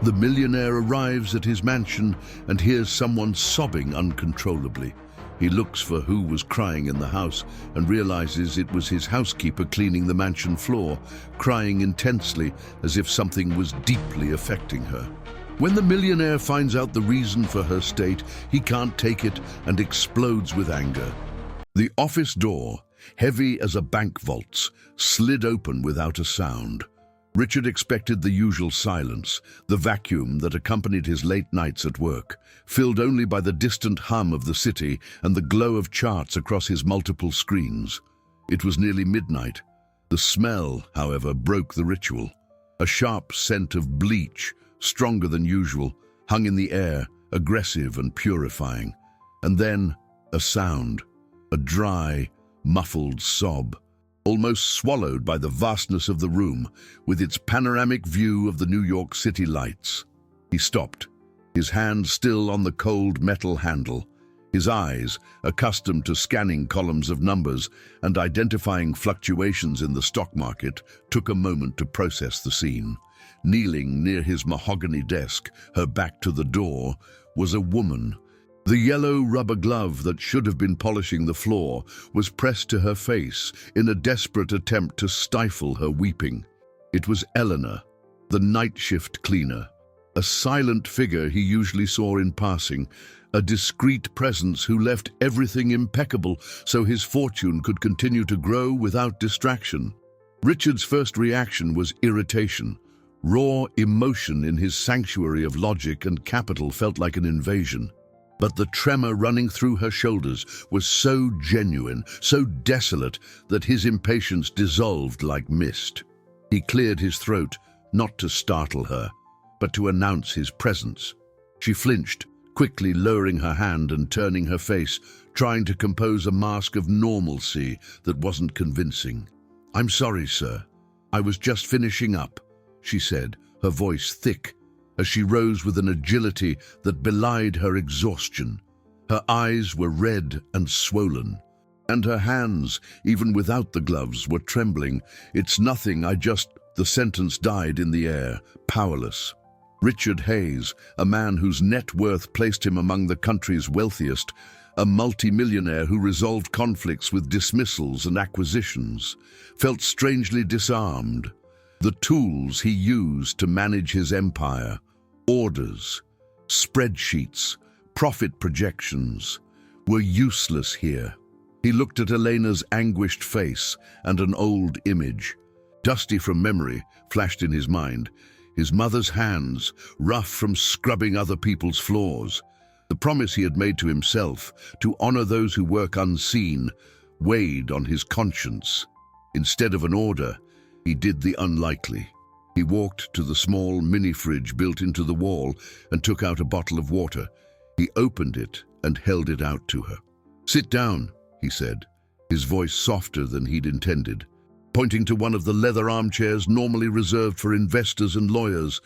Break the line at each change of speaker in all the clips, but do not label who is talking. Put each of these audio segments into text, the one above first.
The millionaire arrives at his mansion and hears someone sobbing uncontrollably. He looks for who was crying in the house and realizes it was his housekeeper cleaning the mansion floor, crying intensely as if something was deeply affecting her. When the millionaire finds out the reason for her state, he can't take it and explodes with anger. The office door, heavy as a bank vault's, slid open without a sound. Richard expected the usual silence, the vacuum that accompanied his late nights at work, filled only by the distant hum of the city and the glow of charts across his multiple screens. It was nearly midnight. The smell, however, broke the ritual. A sharp scent of bleach, stronger than usual, hung in the air, aggressive and purifying. And then a sound, a dry, muffled sob, almost swallowed by the vastness of the room, with its panoramic view of the New York City lights. He stopped, his hand still on the cold metal handle. His eyes, accustomed to scanning columns of numbers and identifying fluctuations in the stock market, took a moment to process the scene. Kneeling near his mahogany desk, her back to the door, was a woman. The yellow rubber glove that should have been polishing the floor was pressed to her face in a desperate attempt to stifle her weeping. It was Eleanor, the night shift cleaner, a silent figure he usually saw in passing, a discreet presence who left everything impeccable so his fortune could continue to grow without distraction. Richard's first reaction was irritation. Raw emotion in his sanctuary of logic and capital felt like an invasion. But the tremor running through her shoulders was so genuine, so desolate, that his impatience dissolved like mist. He cleared his throat, not to startle her, but to announce his presence. She flinched, quickly lowering her hand and turning her face, trying to compose a mask of normalcy that wasn't convincing. "I'm sorry, sir. I was just finishing up," she said, her voice thick, as she rose with an agility that belied her exhaustion. Her eyes were red and swollen, and her hands, even without the gloves, were trembling. "It's nothing, The sentence died in the air, powerless. Richard Hayes, a man whose net worth placed him among the country's wealthiest, a multimillionaire who resolved conflicts with dismissals and acquisitions, felt strangely disarmed. The tools he used to manage his empire, orders, spreadsheets, profit projections, were useless here. He looked at Elena's anguished face, and an old image, dusty from memory, flashed in his mind. His mother's hands, rough from scrubbing other people's floors. The promise he had made to himself, to honor those who work unseen, weighed on his conscience. Instead of an order, he did the unlikely. He walked to the small mini-fridge built into the wall and took out a bottle of water. He opened it and held it out to her. "Sit down," he said, his voice softer than he'd intended. Pointing to one of the leather armchairs normally reserved for investors and lawyers,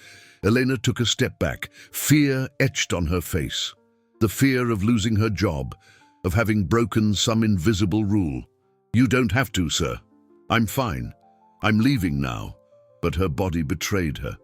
Elena took a step back, fear etched on her face. The fear of losing her job, of having broken some invisible rule. "You don't have to, sir. I'm fine. I'm leaving now." But her body betrayed her.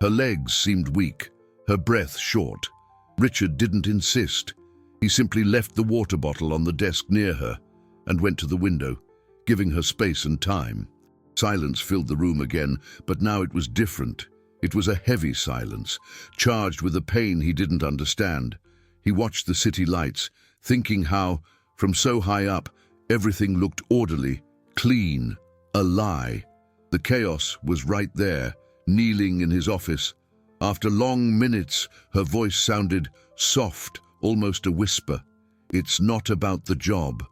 Her legs seemed weak, her breath short. Richard didn't insist. He simply left the water bottle on the desk near her and went to the window, giving her space and time. Silence filled the room again, but now it was different. It was a heavy silence, charged with a pain he didn't understand. He watched the city lights, thinking how, from so high up, everything looked orderly, clean, a lie. The chaos was right there, kneeling in his office. After long minutes, her voice sounded soft, almost a whisper. "It's not about the job."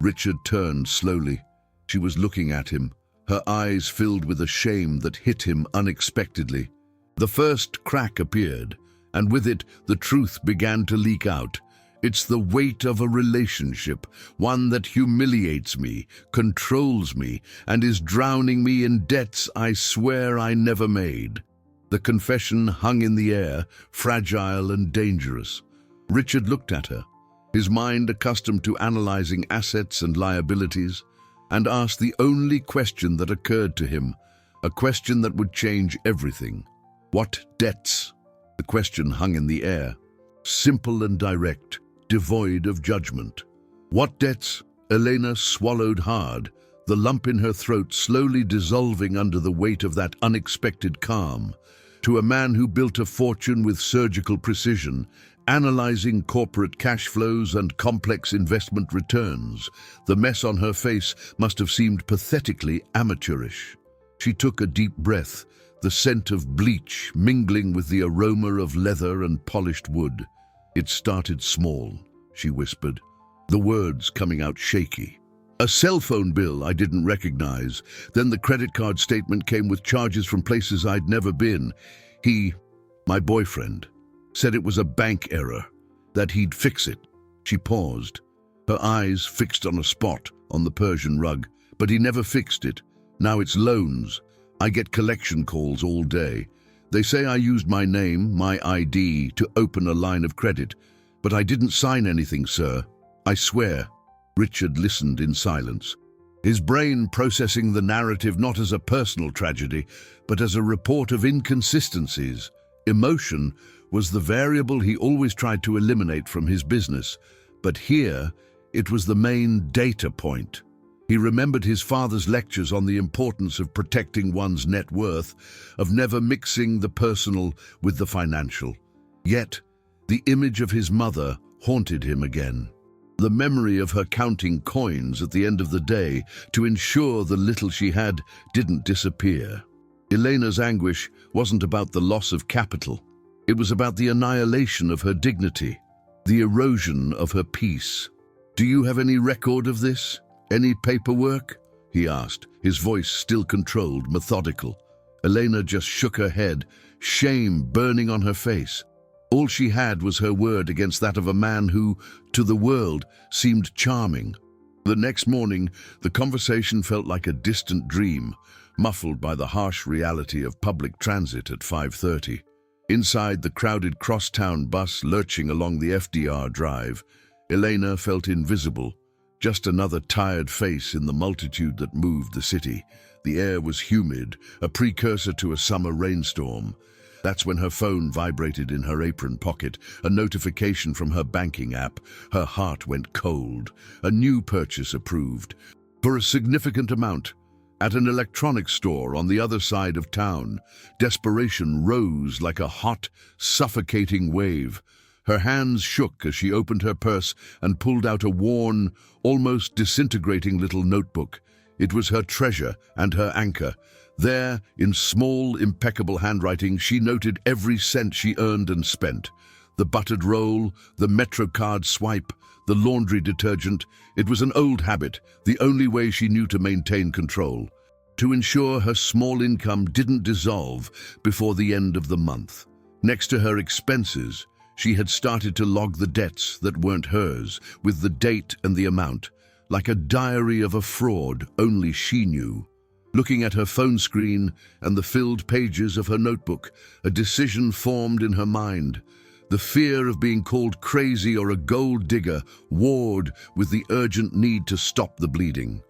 Richard turned slowly. She was looking at him, her eyes filled with a shame that hit him unexpectedly. The first crack appeared, and with it the truth began to leak out. "It's the weight of a relationship, one that humiliates me, controls me, and is drowning me in debts I swear I never made." The confession hung in the air, fragile and dangerous. Richard looked at her, his mind accustomed to analyzing assets and liabilities, and asked the only question that occurred to him, a question that would change everything. "What debts?" The question hung in the air, simple and direct, devoid of judgment. What debts? Elena swallowed hard, the lump in her throat slowly dissolving under the weight of that unexpected calm. To a man who built a fortune with surgical precision, analyzing corporate cash flows and complex investment returns, the mess on her face must have seemed pathetically amateurish. She took a deep breath, the scent of bleach mingling with the aroma of leather and polished wood. "It started small," she whispered, the words coming out shaky. "A cell phone bill I didn't recognize. Then the credit card statement came with charges from places I'd never been. My boyfriend, said it was a bank error, that he'd fix it." She paused, her eyes fixed on a spot on the Persian rug. "But he never fixed it. Now it's loans. I get collection calls all day. They say I used my name, my ID, to open a line of credit. But I didn't sign anything, sir. I swear." Richard listened in silence, his brain processing the narrative not as a personal tragedy, but as a report of inconsistencies. Emotion was the variable he always tried to eliminate from his business, but here it was the main data point. He remembered his father's lectures on the importance of protecting one's net worth, of never mixing the personal with the financial. Yet, the image of his mother haunted him again. The memory of her counting coins at the end of the day to ensure the little she had didn't disappear. Elena's anguish wasn't about the loss of capital. It was about the annihilation of her dignity, the erosion of her peace. "Do you have any record of this? Any paperwork?" he asked, his voice still controlled, methodical. Elena just shook her head, shame burning on her face. All she had was her word against that of a man who, to the world, seemed charming. The next morning, the conversation felt like a distant dream, muffled by the harsh reality of public transit at 5:30. Inside the crowded crosstown bus lurching along the FDR drive, Elena felt invisible, just another tired face in the multitude that moved the city. The air was humid, a precursor to a summer rainstorm. That's when her phone vibrated in her apron pocket, a notification from her banking app. Her heart went cold. A new purchase approved, for a significant amount, at an electronics store on the other side of town. Desperation rose like a hot, suffocating wave. Her hands shook as she opened her purse and pulled out a worn, almost disintegrating little notebook. It was her treasure and her anchor. There, in small, impeccable handwriting, she noted every cent she earned and spent. The buttered roll, the MetroCard swipe, the laundry detergent. It was an old habit, the only way she knew to maintain control, to ensure her small income didn't dissolve before the end of the month. Next to her expenses, she had started to log the debts that weren't hers, with the date and the amount, like a diary of a fraud only she knew. Looking at her phone screen and the filled pages of her notebook, a decision formed in her mind. The fear of being called crazy or a gold digger warred with the urgent need to stop the bleeding.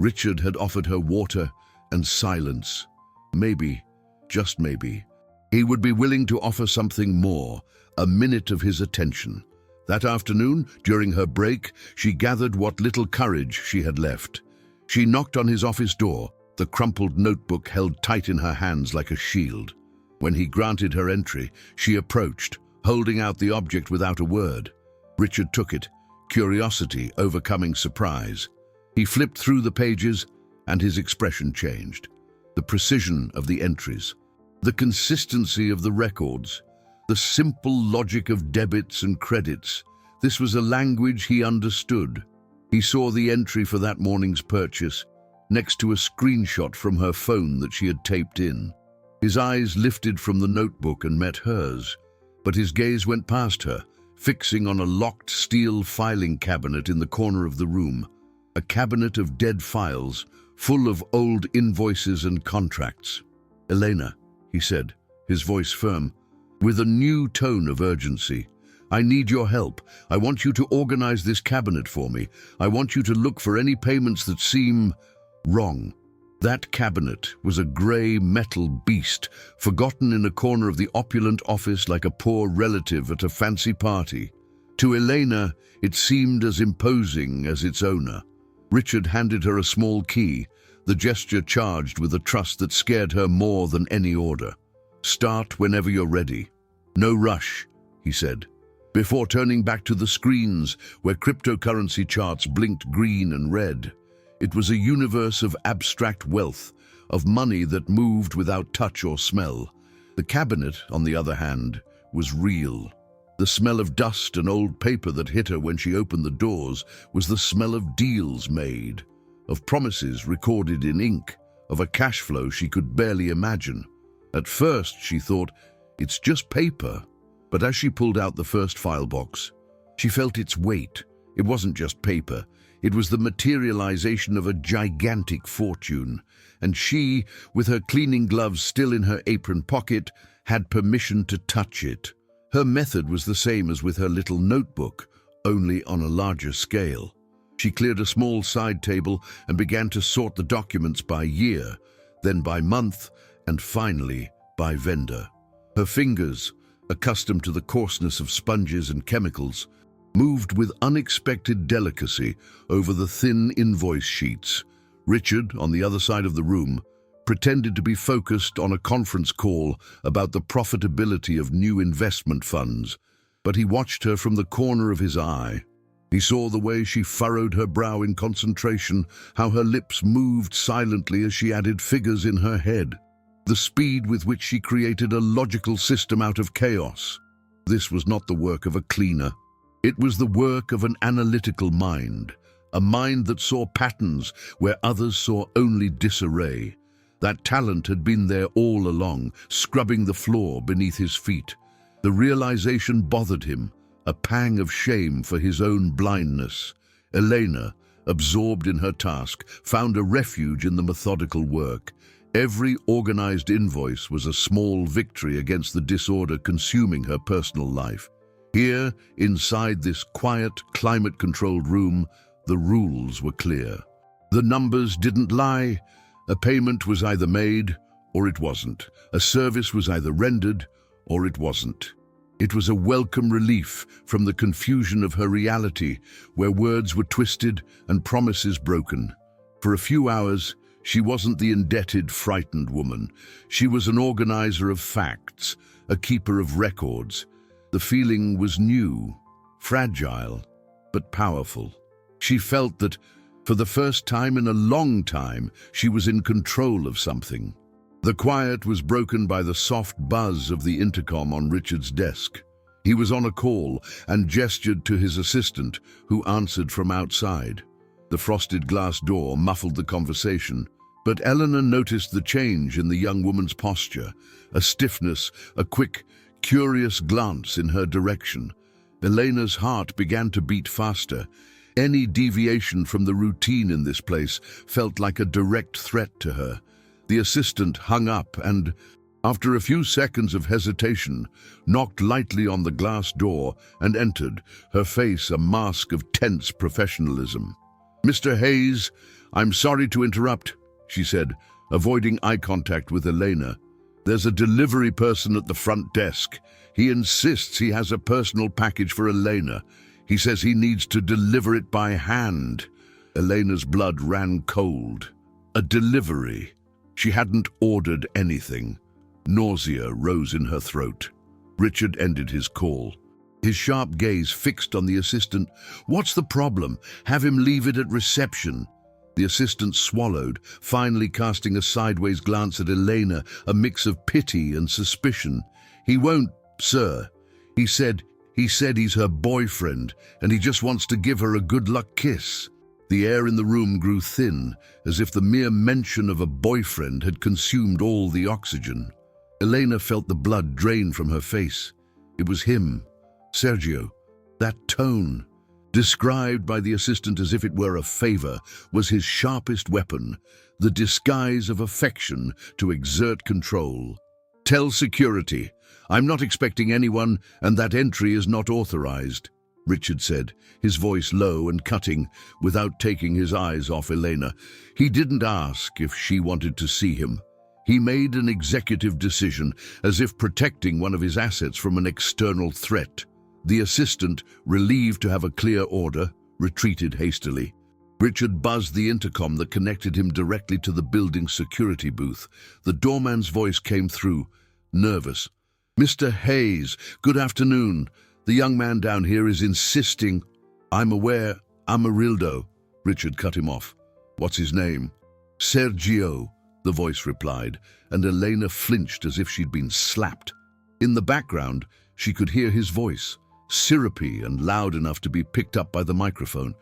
Richard had offered her water and silence. Maybe, just maybe, he would be willing to offer something more, a minute of his attention. That afternoon, during her break, she gathered what little courage she had left. She knocked on his office door, the crumpled notebook held tight in her hands like a shield. When he granted her entry, she approached, holding out the object without a word. Richard took it, curiosity overcoming surprise. He flipped through the pages, and his expression changed. The precision of the entries, the consistency of the records, the simple logic of debits and credits. This was a language he understood. He saw the entry for that morning's purchase, next to a screenshot from her phone that she had taped in. His eyes lifted from the notebook and met hers, but his gaze went past her, fixing on a locked steel filing cabinet in the corner of the room, a cabinet of dead files, full of old invoices and contracts. "Elena," he said, his voice firm, with a new tone of urgency, "I need your help. I want you to organize this cabinet for me. I want you to look for any payments that seem wrong." That cabinet was a grey metal beast, forgotten in a corner of the opulent office like a poor relative at a fancy party. To Elena, it seemed as imposing as its owner. Richard handed her a small key, the gesture charged with a trust that scared her more than any order. "Start whenever you're ready. No rush," he said, before turning back to the screens where cryptocurrency charts blinked green and red. It was a universe of abstract wealth, of money that moved without touch or smell. The cabinet, on the other hand, was real. The smell of dust and old paper that hit her when she opened the doors was the smell of deals made, of promises recorded in ink, of a cash flow she could barely imagine. At first, she thought, it's just paper. But as she pulled out the first file box, she felt its weight. It wasn't just paper. It was the materialization of a gigantic fortune. And she, with her cleaning gloves still in her apron pocket, had permission to touch it. Her method was the same as with her little notebook, only on a larger scale. She cleared a small side table and began to sort the documents by year, then by month, and finally by vendor. Her fingers, accustomed to the coarseness of sponges and chemicals, moved with unexpected delicacy over the thin invoice sheets. Richard, on the other side of the room, pretended to be focused on a conference call about the profitability of new investment funds, but he watched her from the corner of his eye. He saw the way she furrowed her brow in concentration, how her lips moved silently as she added figures in her head, the speed with which she created a logical system out of chaos. This was not the work of a cleaner. It was the work of an analytical mind, a mind that saw patterns where others saw only disarray. That talent had been there all along, scrubbing the floor beneath his feet. The realization bothered him, a pang of shame for his own blindness. Elena, absorbed in her task, found a refuge in the methodical work. Every organized invoice was a small victory against the disorder consuming her personal life. Here, inside this quiet, climate-controlled room, the rules were clear. The numbers didn't lie. A payment was either made or it wasn't. A service was either rendered or it wasn't. It was a welcome relief from the confusion of her reality, where words were twisted and promises broken. For a few hours, she wasn't the indebted, frightened woman. She was an organizer of facts, a keeper of records. The feeling was new, fragile, but powerful. She felt that, for the first time in a long time, she was in control of something. The quiet was broken by the soft buzz of the intercom on Richard's desk. He was on a call and gestured to his assistant, who answered from outside. The frosted glass door muffled the conversation, but Eleanor noticed the change in the young woman's posture, a stiffness, a quick, curious glance in her direction. Elena's heart began to beat faster. Any deviation from the routine in this place felt like a direct threat to her. The assistant hung up and, after a few seconds of hesitation, knocked lightly on the glass door and entered, her face a mask of tense professionalism. "Mr. Hayes, I'm sorry to interrupt," she said, avoiding eye contact with Elena. "There's a delivery person at the front desk. He insists he has a personal package for Elena. He says he needs to deliver it by hand." Elena's blood ran cold. A delivery. She hadn't ordered anything. Nausea rose in her throat. Richard ended his call, his sharp gaze fixed on the assistant. "What's the problem? Have him leave it at reception." The assistant swallowed, finally casting a sideways glance at Elena, a mix of pity and suspicion. "He won't, sir. He said he's her boyfriend, and he just wants to give her a good luck kiss." The air in the room grew thin, as if the mere mention of a boyfriend had consumed all the oxygen. Elena felt the blood drain from her face. It was him, Sergio. That tone, described by the assistant as if it were a favor, was his sharpest weapon, the disguise of affection to exert control. "Tell security. I'm not expecting anyone, and that entry is not authorized." Richard said, his voice low and cutting, without taking his eyes off Elena. He didn't ask if she wanted to see him. He made an executive decision, as if protecting one of his assets from an external threat. The assistant, relieved to have a clear order, retreated hastily. Richard buzzed the intercom that connected him directly to the building's security booth. The doorman's voice came through, nervous. "Mr. Hayes, good afternoon. The young man down here is insisting—" "I'm aware, Amarildo," Richard cut him off. "What's his name?" "Sergio," the voice replied, and Elena flinched as if she'd been slapped. In the background, she could hear his voice, syrupy and loud enough to be picked up by the microphone.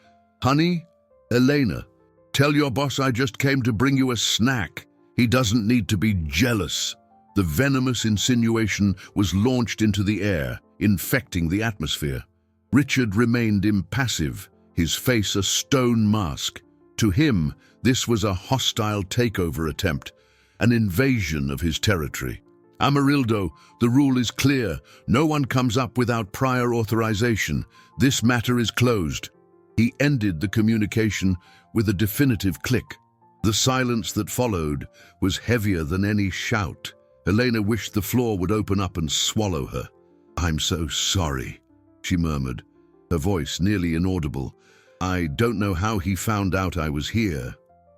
"Honey? Elena, tell your boss I just came to bring you a snack. He doesn't need to be jealous." The venomous insinuation was launched into the air, infecting the atmosphere. Richard remained impassive, his face a stone mask. To him, this was a hostile takeover attempt, an invasion of his territory. "Amarildo, the rule is clear. No one comes up without prior authorization. This matter is closed." He ended the communication with a definitive click. The silence that followed was heavier than any shout. Elena wished the floor would open up and swallow her. "I'm so sorry," she murmured, her voice nearly inaudible. "I don't know how he found out I was here."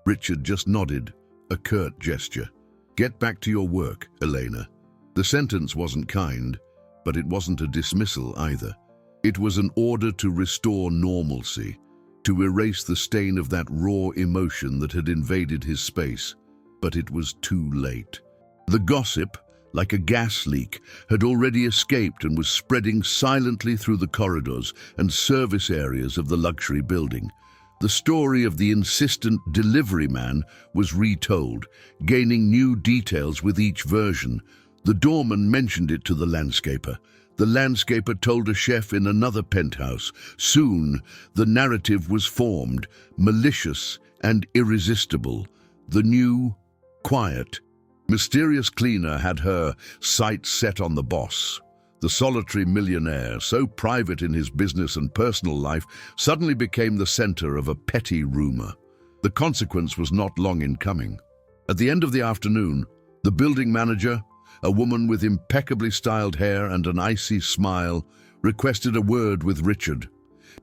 Richard just nodded, a curt gesture. "Get back to your work, Elena." The sentence wasn't kind, but it wasn't a dismissal either. It was an order to restore normalcy, to erase the stain of that raw emotion that had invaded his space. But it was too late. The gossip, like a gas leak, had already escaped and was spreading silently through the corridors and service areas of the luxury building. The story of the insistent delivery man was retold, gaining new details with each version. The doorman mentioned it to the landscaper. The landscaper told a chef in another penthouse. Soon, the narrative was formed, malicious and irresistible. The new, quiet, mysterious cleaner had her sights set on the boss. The solitary millionaire, so private in his business and personal life, suddenly became the center of a petty rumor. The consequence was not long in coming. At the end of the afternoon, the building manager, a woman with impeccably styled hair and an icy smile, requested a word with Richard.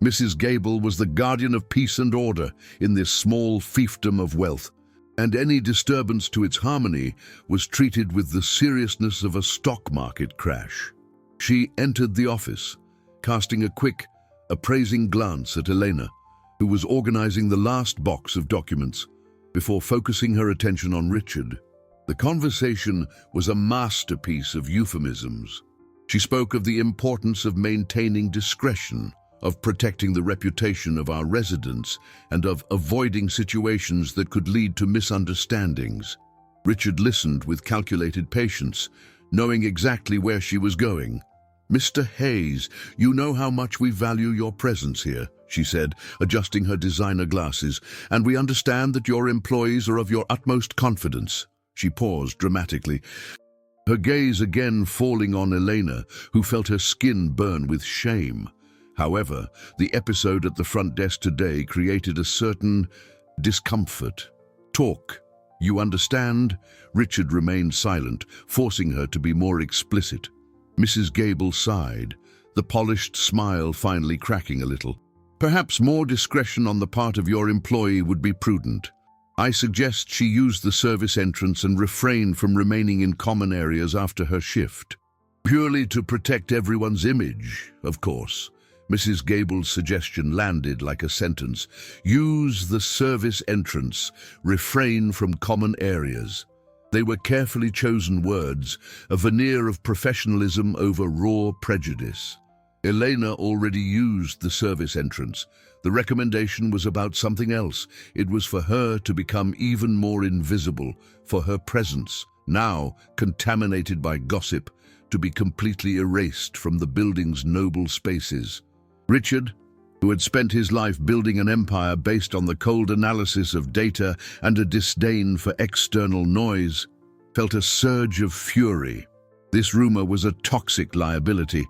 Mrs. Gable was the guardian of peace and order in this small fiefdom of wealth, and any disturbance to its harmony was treated with the seriousness of a stock market crash. She entered the office, casting a quick, appraising glance at Elena, who was organizing the last box of documents, before focusing her attention on Richard. The conversation was a masterpiece of euphemisms. She spoke of the importance of maintaining discretion, of protecting the reputation of our residents, and of avoiding situations that could lead to misunderstandings. Richard listened with calculated patience, knowing exactly where she was going. "Mr. Hayes, you know how much we value your presence here," she said, adjusting her designer glasses, "and we understand that your employees are of your utmost confidence." She paused dramatically, her gaze again falling on Elena, who felt her skin burn with shame. However, the episode at the front desk today created a certain discomfort. "Talk. You understand?" Richard remained silent, forcing her to be more explicit. Mrs. Gable sighed, the polished smile finally cracking a little. "Perhaps more discretion on the part of your employee would be prudent. I suggest she use the service entrance and refrain from remaining in common areas after her shift. Purely to protect everyone's image, of course." Mrs. Gable's suggestion landed like a sentence. Use the service entrance, refrain from common areas. They were carefully chosen words, a veneer of professionalism over raw prejudice. Elena already used the service entrance. The recommendation was about something else. It was for her to become even more invisible, for her presence, now contaminated by gossip, to be completely erased from the building's noble spaces. Richard, who had spent his life building an empire based on the cold analysis of data and a disdain for external noise, felt a surge of fury. This rumor was a toxic liability,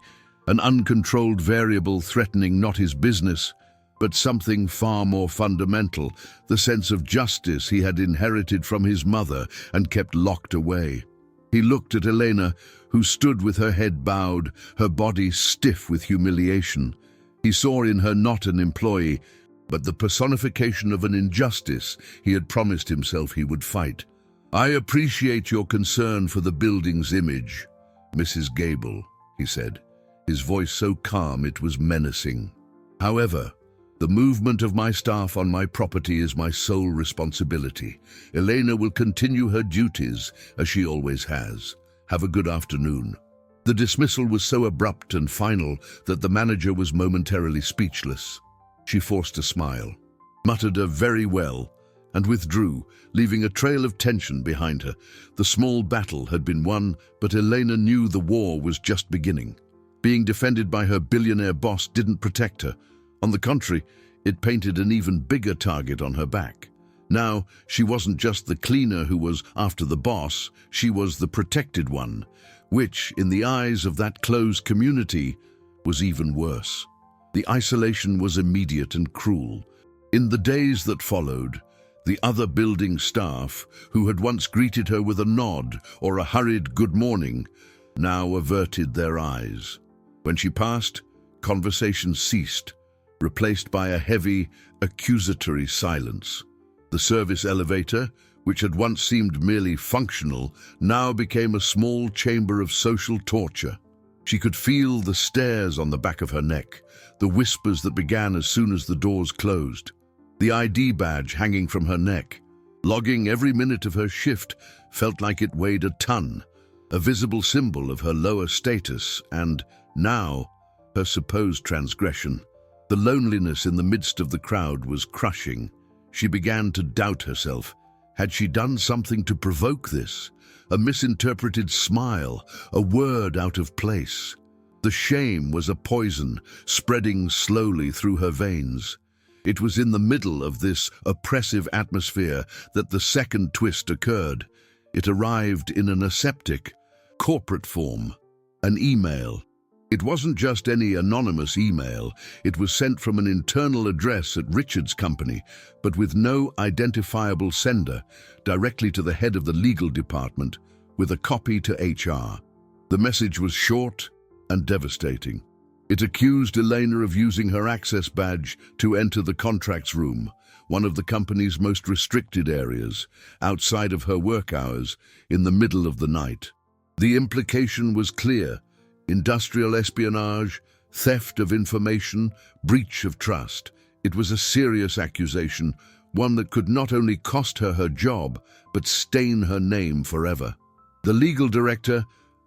an uncontrolled variable threatening not his business, but something far more fundamental, the sense of justice he had inherited from his mother and kept locked away. He looked at Elena, who stood with her head bowed, her body stiff with humiliation. He saw in her not an employee, but the personification of an injustice he had promised himself he would fight. "I appreciate your concern for the building's image, Mrs. Gable," he said, his voice so calm it was menacing. "However, the movement of my staff on my property is my sole responsibility. Elena will continue her duties, as she always has. Have a good afternoon." The dismissal was so abrupt and final that the manager was momentarily speechless. She forced a smile, muttered a "very well," and withdrew, leaving a trail of tension behind her. The small battle had been won, but Elena knew the war was just beginning. Being defended by her billionaire boss didn't protect her. On the contrary, it painted an even bigger target on her back. Now, she wasn't just the cleaner who was after the boss, she was the protected one, which, in the eyes of that closed community, was even worse. The isolation was immediate and cruel. In the days that followed, the other building staff, who had once greeted her with a nod or a hurried good morning, now averted their eyes. When she passed, conversation ceased, replaced by a heavy, accusatory silence. The service elevator, which had once seemed merely functional, now became a small chamber of social torture. She could feel the stares on the back of her neck, the whispers that began as soon as the doors closed. The ID badge hanging from her neck, logging every minute of her shift, felt like it weighed a ton, a visible symbol of her lower status and, now, her supposed transgression. The loneliness in the midst of the crowd was crushing. She began to doubt herself. Had she done something to provoke this? A misinterpreted smile, a word out of place. The shame was a poison, spreading slowly through her veins. It was in the middle of this oppressive atmosphere that the second twist occurred. It arrived in an aseptic, corporate form, an email. It wasn't just any anonymous email. It was sent from an internal address at Richard's company, but with no identifiable sender, directly to the head of the legal department, with a copy to HR. The message was short and devastating. It accused Elena of using her access badge to enter the contracts room, one of the company's most restricted areas, outside of her work hours, in the middle of the night. The implication was clear: industrial espionage, theft of information, breach of trust. It was a serious accusation, one that could not only cost her her job, but stain her name forever. The legal director,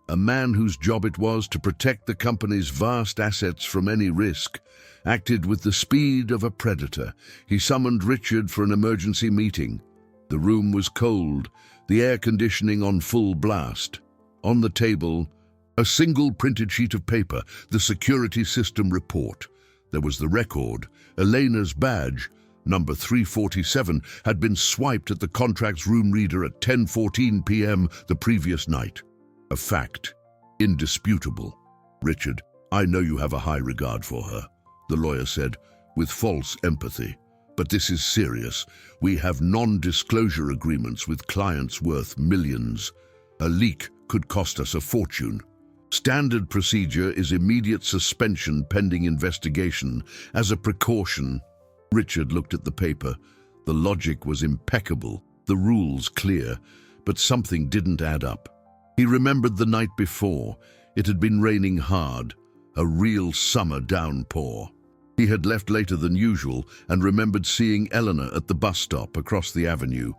a man whose job it was to protect the company's vast assets from any risk, acted with the speed of a predator. He summoned Richard for an emergency meeting. The room was cold, the air conditioning on full blast. On the table, a single printed sheet of paper, the security system report. There was the record. Elena's badge, number 347, had been swiped at the contracts room reader at 10:14 p.m. the previous night. A fact, indisputable. "Richard, I know you have a high regard for her," the lawyer said, with false empathy. "But this is serious. We have non-disclosure agreements with clients worth millions. A leak could cost us a fortune. Standard procedure is immediate suspension pending investigation. As a precaution." Richard looked at the paper. The logic was impeccable, the rules clear, but something didn't add up. He remembered the night before. It had been raining hard, a real summer downpour. He had left later than usual and remembered seeing Eleanor at the bus stop across the avenue,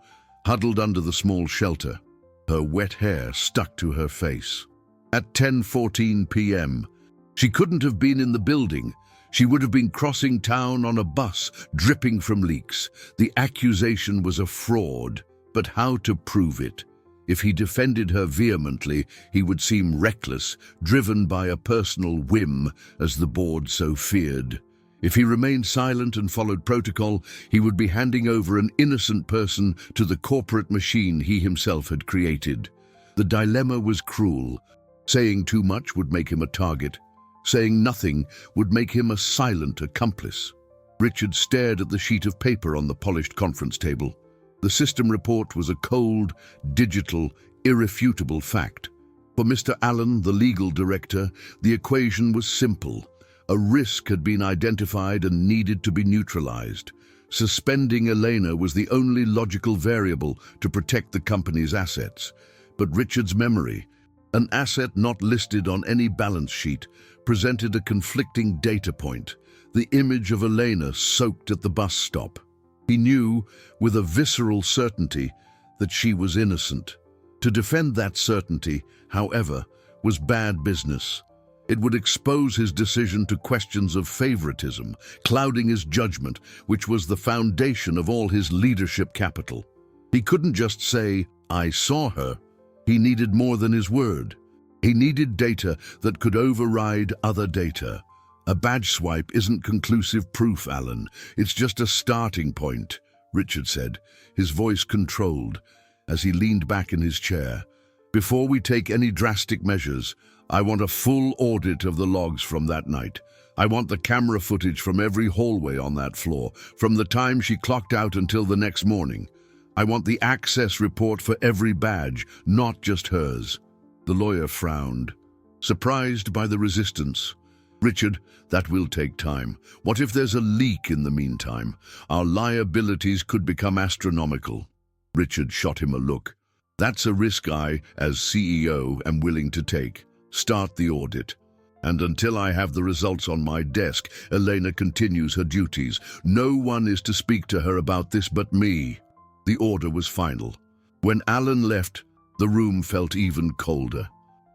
huddled under the small shelter, her wet hair stuck to her face. At 10:14 p.m., she couldn't have been in the building. She would have been crossing town on a bus, dripping from leaks. The accusation was a fraud, but how to prove it? If he defended her vehemently, he would seem reckless, driven by a personal whim, as the board so feared. If he remained silent and followed protocol, he would be handing over an innocent person to the corporate machine he himself had created. The dilemma was cruel. Saying too much would make him a target. Saying nothing would make him a silent accomplice. Richard stared at the sheet of paper on the polished conference table. The system report was a cold, digital, irrefutable fact. For Mr. Allen, the legal director, the equation was simple. A risk had been identified and needed to be neutralized. Suspending Elena was the only logical variable to protect the company's assets. But Richard's memory, an asset not listed on any balance sheet, presented a conflicting data point: the image of Elena soaked at the bus stop. He knew, with a visceral certainty, that she was innocent. To defend that certainty, however, was bad business. It would expose his decision to questions of favoritism, clouding his judgment, which was the foundation of all his leadership capital. He couldn't just say, "I saw her." He needed more than his word. He needed data that could override other data. A badge swipe isn't conclusive proof, Alan. It's just a starting point, Richard said, his voice controlled, as he leaned back in his chair. Before we take any drastic measures, I want a full audit of the logs from that night. I want the camera footage from every hallway on that floor, from the time she clocked out until the next morning. I want the access report for every badge, not just hers. The lawyer frowned, surprised by the resistance. Richard, that will take time. What if there's a leak in the meantime? Our liabilities could become astronomical. Richard shot him a look. That's a risk I, as CEO, am willing to take. Start the audit. And until I have the results on my desk, Elena continues her duties. No one is to speak to her about this but me. The order was final. When Alan left, the room felt even colder.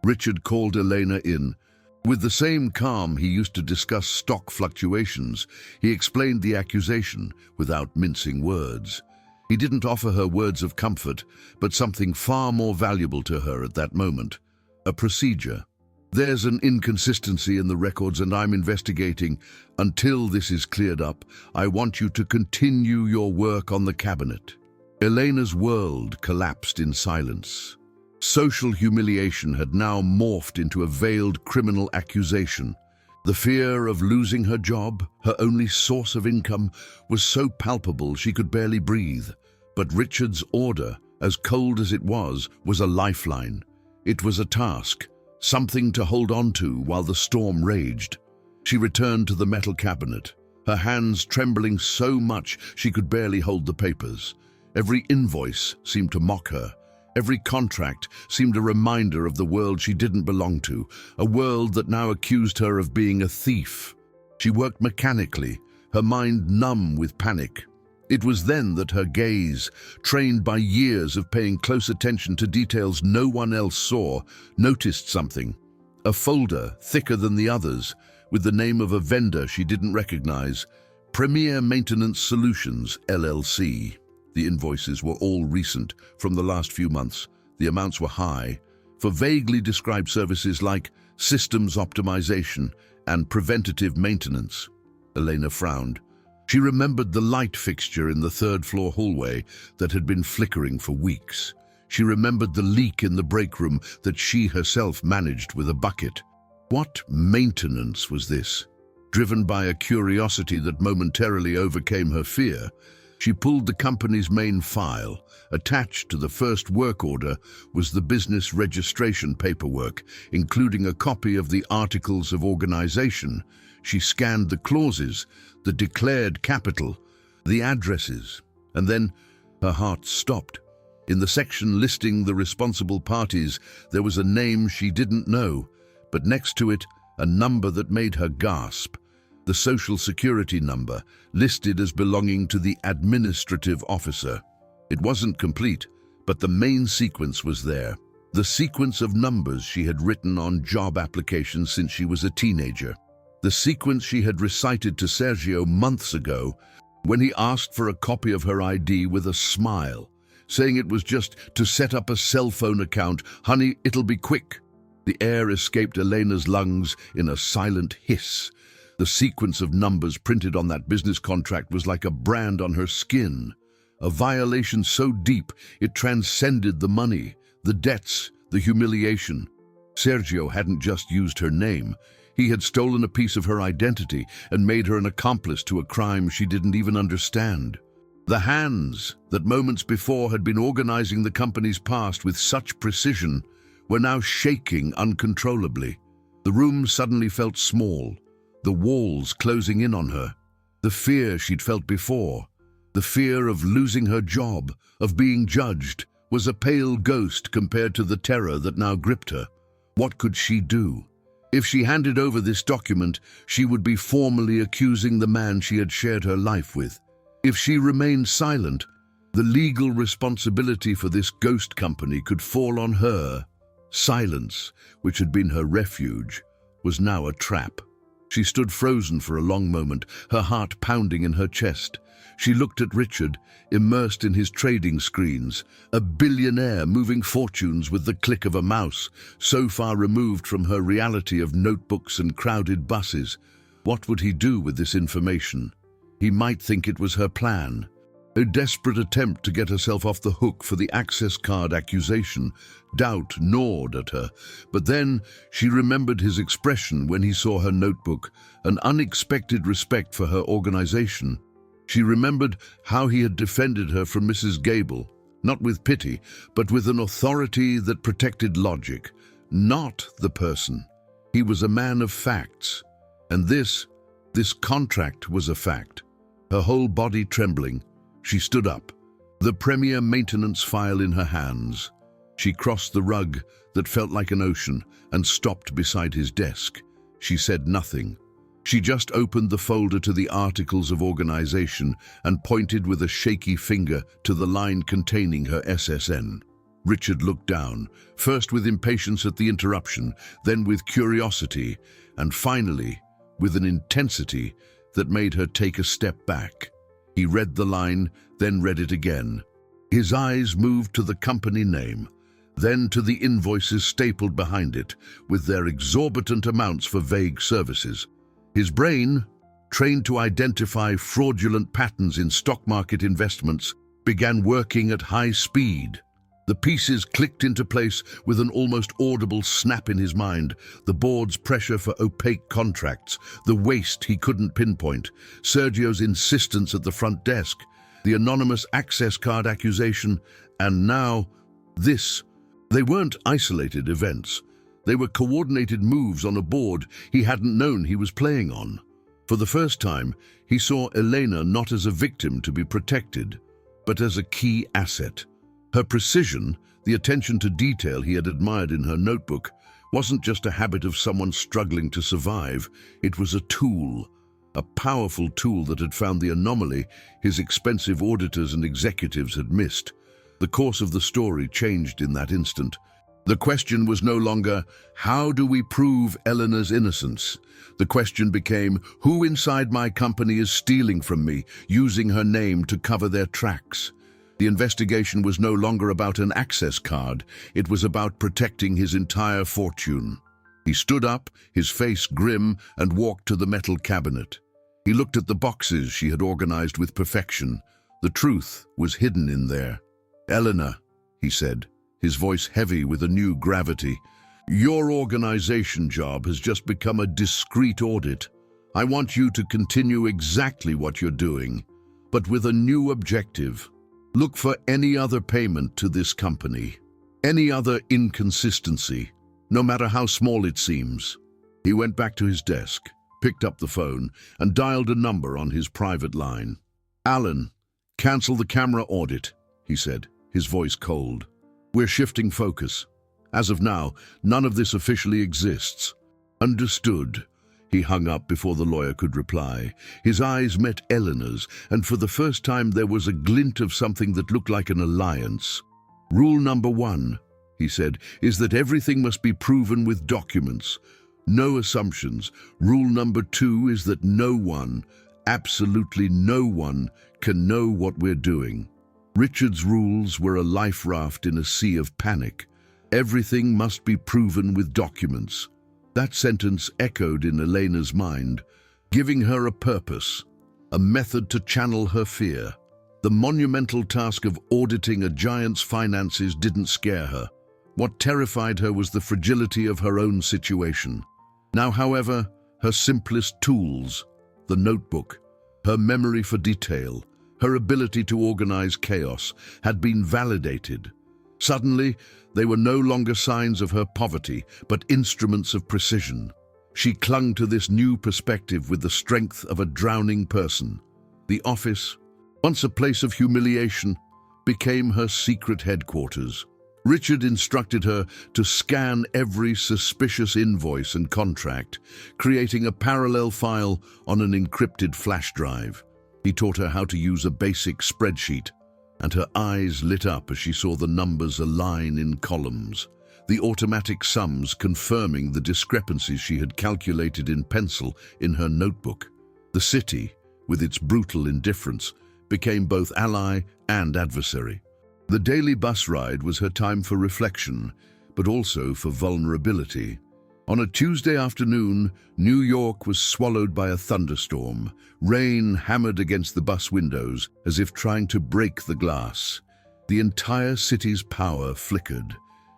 Richard called Elena in. With the same calm he used to discuss stock fluctuations, he explained the accusation without mincing words. He didn't offer her words of comfort, but something far more valuable to her at that moment: a procedure. There's an inconsistency in the records and I'm investigating. Until this is cleared up, I want you to continue your work on the cabinet. Elena's world collapsed in silence. Social humiliation had now morphed into a veiled criminal accusation. The fear of losing her job, her only source of income, was so palpable she could barely breathe. But Richard's order, as cold as it was a lifeline. It was a task, something to hold on to while the storm raged. She returned to the metal cabinet, her hands trembling so much she could barely hold the papers. Every invoice seemed to mock her. Every contract seemed a reminder of the world she didn't belong to, a world that now accused her of being a thief. She worked mechanically, her mind numb with panic. It was then that her gaze, trained by years of paying close attention to details no one else saw, noticed something. A folder, thicker than the others, with the name of a vendor she didn't recognize. Premier Maintenance Solutions, LLC. The invoices were all recent, from the last few months. The amounts were high, for vaguely described services like systems optimization and preventative maintenance. Elena frowned. She remembered the light fixture in the third-floor hallway that had been flickering for weeks. She remembered the leak in the break room that she herself managed with a bucket. What maintenance was this? Driven by a curiosity that momentarily overcame her fear, she pulled the company's main file. Attached to the first work order was the business registration paperwork, including a copy of the Articles of Organization. She scanned the clauses, the declared capital, the addresses, and then her heart stopped. In the section listing the responsible parties, there was a name she didn't know, but next to it, a number that made her gasp. The Social Security number, listed as belonging to the administrative officer. It wasn't complete, but the main sequence was there. The sequence of numbers she had written on job applications since she was a teenager. The sequence she had recited to Sergio months ago when he asked for a copy of her ID with a smile, saying it was just to set up a cell phone account. "Honey, it'll be quick." The air escaped Elena's lungs in a silent hiss. The sequence of numbers printed on that business contract was like a brand on her skin, a violation so deep it transcended the money, the debts, the humiliation. Sergio hadn't just used her name, He had stolen a piece of her identity and made her an accomplice to a crime she didn't even understand. The hands that moments before had been organizing the company's past with such precision were now shaking uncontrollably. The room suddenly felt small, the walls closing in on her. The fear she'd felt before, the fear of losing her job, of being judged, was a pale ghost compared to the terror that now gripped her. What could she do? If she handed over this document, she would be formally accusing the man she had shared her life with. If she remained silent, the legal responsibility for this ghost company could fall on her. Silence, which had been her refuge, was now a trap. She stood frozen for a long moment, her heart pounding in her chest. She looked at Richard, immersed in his trading screens, a billionaire moving fortunes with the click of a mouse, so far removed from her reality of notebooks and crowded buses. What would he do with this information? He might think it was her plan. A desperate attempt to get herself off the hook for the access card accusation. Doubt gnawed at her, but then she remembered his expression when he saw her notebook, an unexpected respect for her organization. She remembered how he had defended her from Mrs. Gable, not with pity, but with an authority that protected logic, not the person. He was a man of facts, and this contract was a fact. Her whole body trembling, she stood up, the premier maintenance file in her hands. She crossed the rug that felt like an ocean and stopped beside his desk. She said nothing. She just opened the folder to the articles of organization and pointed with a shaky finger to the line containing her SSN. Richard looked down, first with impatience at the interruption, then with curiosity, and finally with an intensity that made her take a step back. He read the line, then read it again. His eyes moved to the company name, then to the invoices stapled behind it, with their exorbitant amounts for vague services. His brain, trained to identify fraudulent patterns in stock market investments, began working at high speed. The pieces clicked into place with an almost audible snap in his mind. The board's pressure for opaque contracts, the waste he couldn't pinpoint, Sergio's insistence at the front desk, the anonymous access card accusation, and now this. They weren't isolated events. They were coordinated moves on a board he hadn't known he was playing on. For the first time, he saw Elena not as a victim to be protected, but as a key asset. Her precision, the attention to detail he had admired in her notebook, wasn't just a habit of someone struggling to survive. It was a tool, a powerful tool that had found the anomaly his expensive auditors and executives had missed. The course of the story changed in that instant. The question was no longer, how do we prove Eleanor's innocence? The question became, who inside my company is stealing from me, using her name to cover their tracks? The investigation was no longer about an access card. It was about protecting his entire fortune. He stood up, his face grim, and walked to the metal cabinet. He looked at the boxes she had organized with perfection. The truth was hidden in there. "Eleanor," he said, his voice heavy with a new gravity, "your organization job has just become a discreet audit. I want you to continue exactly what you're doing, but with a new objective. Look for any other payment to this company, any other inconsistency, no matter how small it seems." He went back to his desk, picked up the phone, and dialed a number on his private line. "Alan, cancel the camera audit," he said, his voice cold. "We're shifting focus. As of now, none of this officially exists." "Understood." He hung up before the lawyer could reply. His eyes met Eleanor's, and for the first time there was a glint of something that looked like an alliance. "Rule number 1, he said, "is that everything must be proven with documents. No assumptions. Rule number 2 is that no one, absolutely no one, can know what we're doing." Richard's rules were a life raft in a sea of panic. Everything must be proven with documents. That sentence echoed in Elena's mind, giving her a purpose, a method to channel her fear. The monumental task of auditing a giant's finances didn't scare her. What terrified her was the fragility of her own situation. Now, however, her simplest tools, the notebook, her memory for detail, her ability to organize chaos, had been validated. Suddenly, they were no longer signs of her poverty, but instruments of precision. She clung to this new perspective with the strength of a drowning person. The office, once a place of humiliation, became her secret headquarters. Richard instructed her to scan every suspicious invoice and contract, creating a parallel file on an encrypted flash drive. He taught her how to use a basic spreadsheet, and her eyes lit up as she saw the numbers align in columns, the automatic sums confirming the discrepancies she had calculated in pencil in her notebook. The city, with its brutal indifference, became both ally and adversary. The daily bus ride was her time for reflection, but also for vulnerability. On a Tuesday afternoon, New York was swallowed by a thunderstorm. Rain hammered against the bus windows as if trying to break the glass. The entire city's power flickered.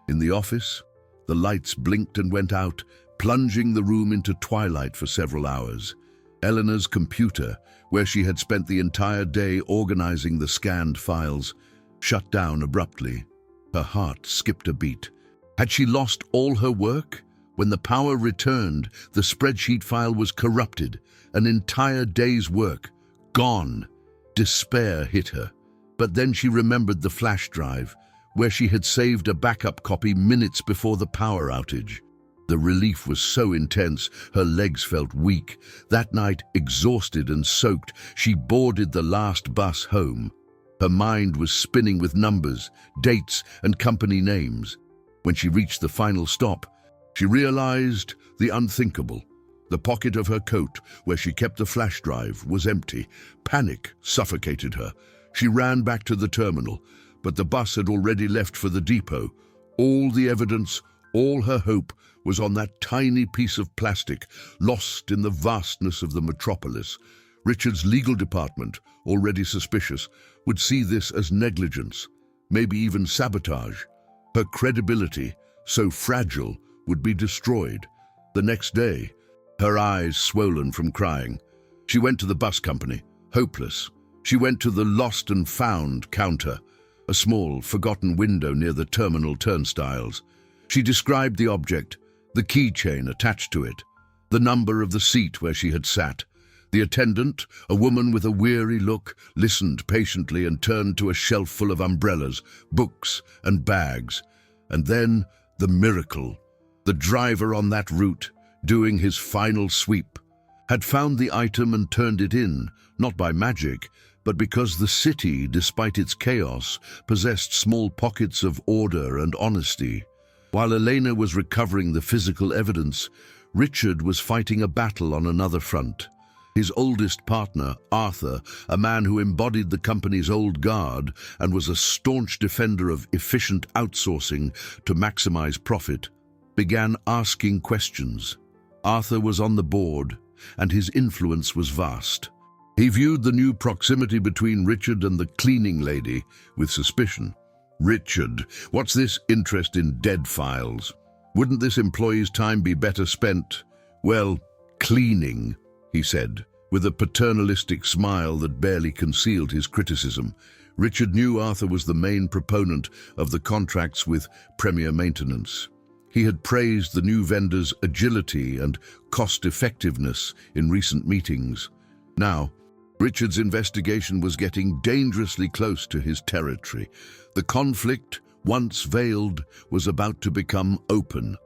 In the office, the lights blinked and went out, plunging the room into twilight for several hours. Eleanor's computer, where she had spent the entire day organizing the scanned files, shut down abruptly. Her heart skipped a beat. Had she lost all her work? When the power returned, the spreadsheet file was corrupted. An entire day's work, gone. Despair hit her. But then she remembered the flash drive, where she had saved a backup copy minutes before the power outage. The relief was so intense, her legs felt weak. That night, exhausted and soaked, she boarded the last bus home. Her mind was spinning with numbers, dates, and company names. When she reached the final stop, she realized the unthinkable. The pocket of her coat, where she kept the flash drive, was empty. Panic suffocated her. She ran back to the terminal, but the bus had already left for the depot. All the evidence, all her hope, was on that tiny piece of plastic, lost in the vastness of the metropolis. Richard's legal department, already suspicious, would see this as negligence, maybe even sabotage. Her credibility, so fragile, would be destroyed. The next day, her eyes swollen from crying, she went to the bus company, hopeless. She went to the lost and found counter, a small, forgotten window near the terminal turnstiles. She described the object, the keychain attached to it, the number of the seat where she had sat. The attendant, a woman with a weary look, listened patiently and turned to a shelf full of umbrellas, books, and bags. And then, the miracle. The driver on that route, doing his final sweep, had found the item and turned it in, not by magic, but because the city, despite its chaos, possessed small pockets of order and honesty. While Elena was recovering the physical evidence, Richard was fighting a battle on another front. His oldest partner, Arthur, a man who embodied the company's old guard and was a staunch defender of efficient outsourcing to maximize profit, began asking questions. Arthur was on the board, and his influence was vast. He viewed the new proximity between Richard and the cleaning lady with suspicion. Richard, what's this interest in dead files? Wouldn't this employee's time be better spent, well, cleaning? He said, with a paternalistic smile that barely concealed his criticism. Richard knew Arthur was the main proponent of the contracts with Premier Maintenance. He had praised the new vendor's agility and cost-effectiveness in recent meetings. Now, Richard's investigation was getting dangerously close to his territory. The conflict, once veiled, was about to become open.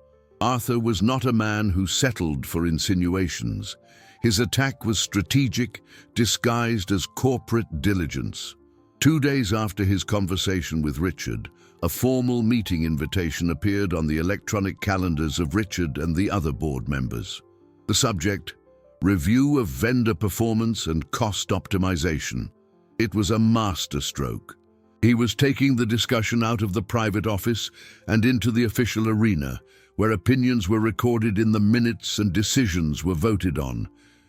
Arthur was not a man who settled for insinuations. His attack was strategic, disguised as corporate diligence. 2 days after his conversation with Richard, a formal meeting invitation appeared on the electronic calendars of Richard and the other board members. The subject, review of vendor performance and cost optimization. It was a masterstroke. He was taking the discussion out of the private office and into the official arena, where opinions were recorded in the minutes and decisions were voted on.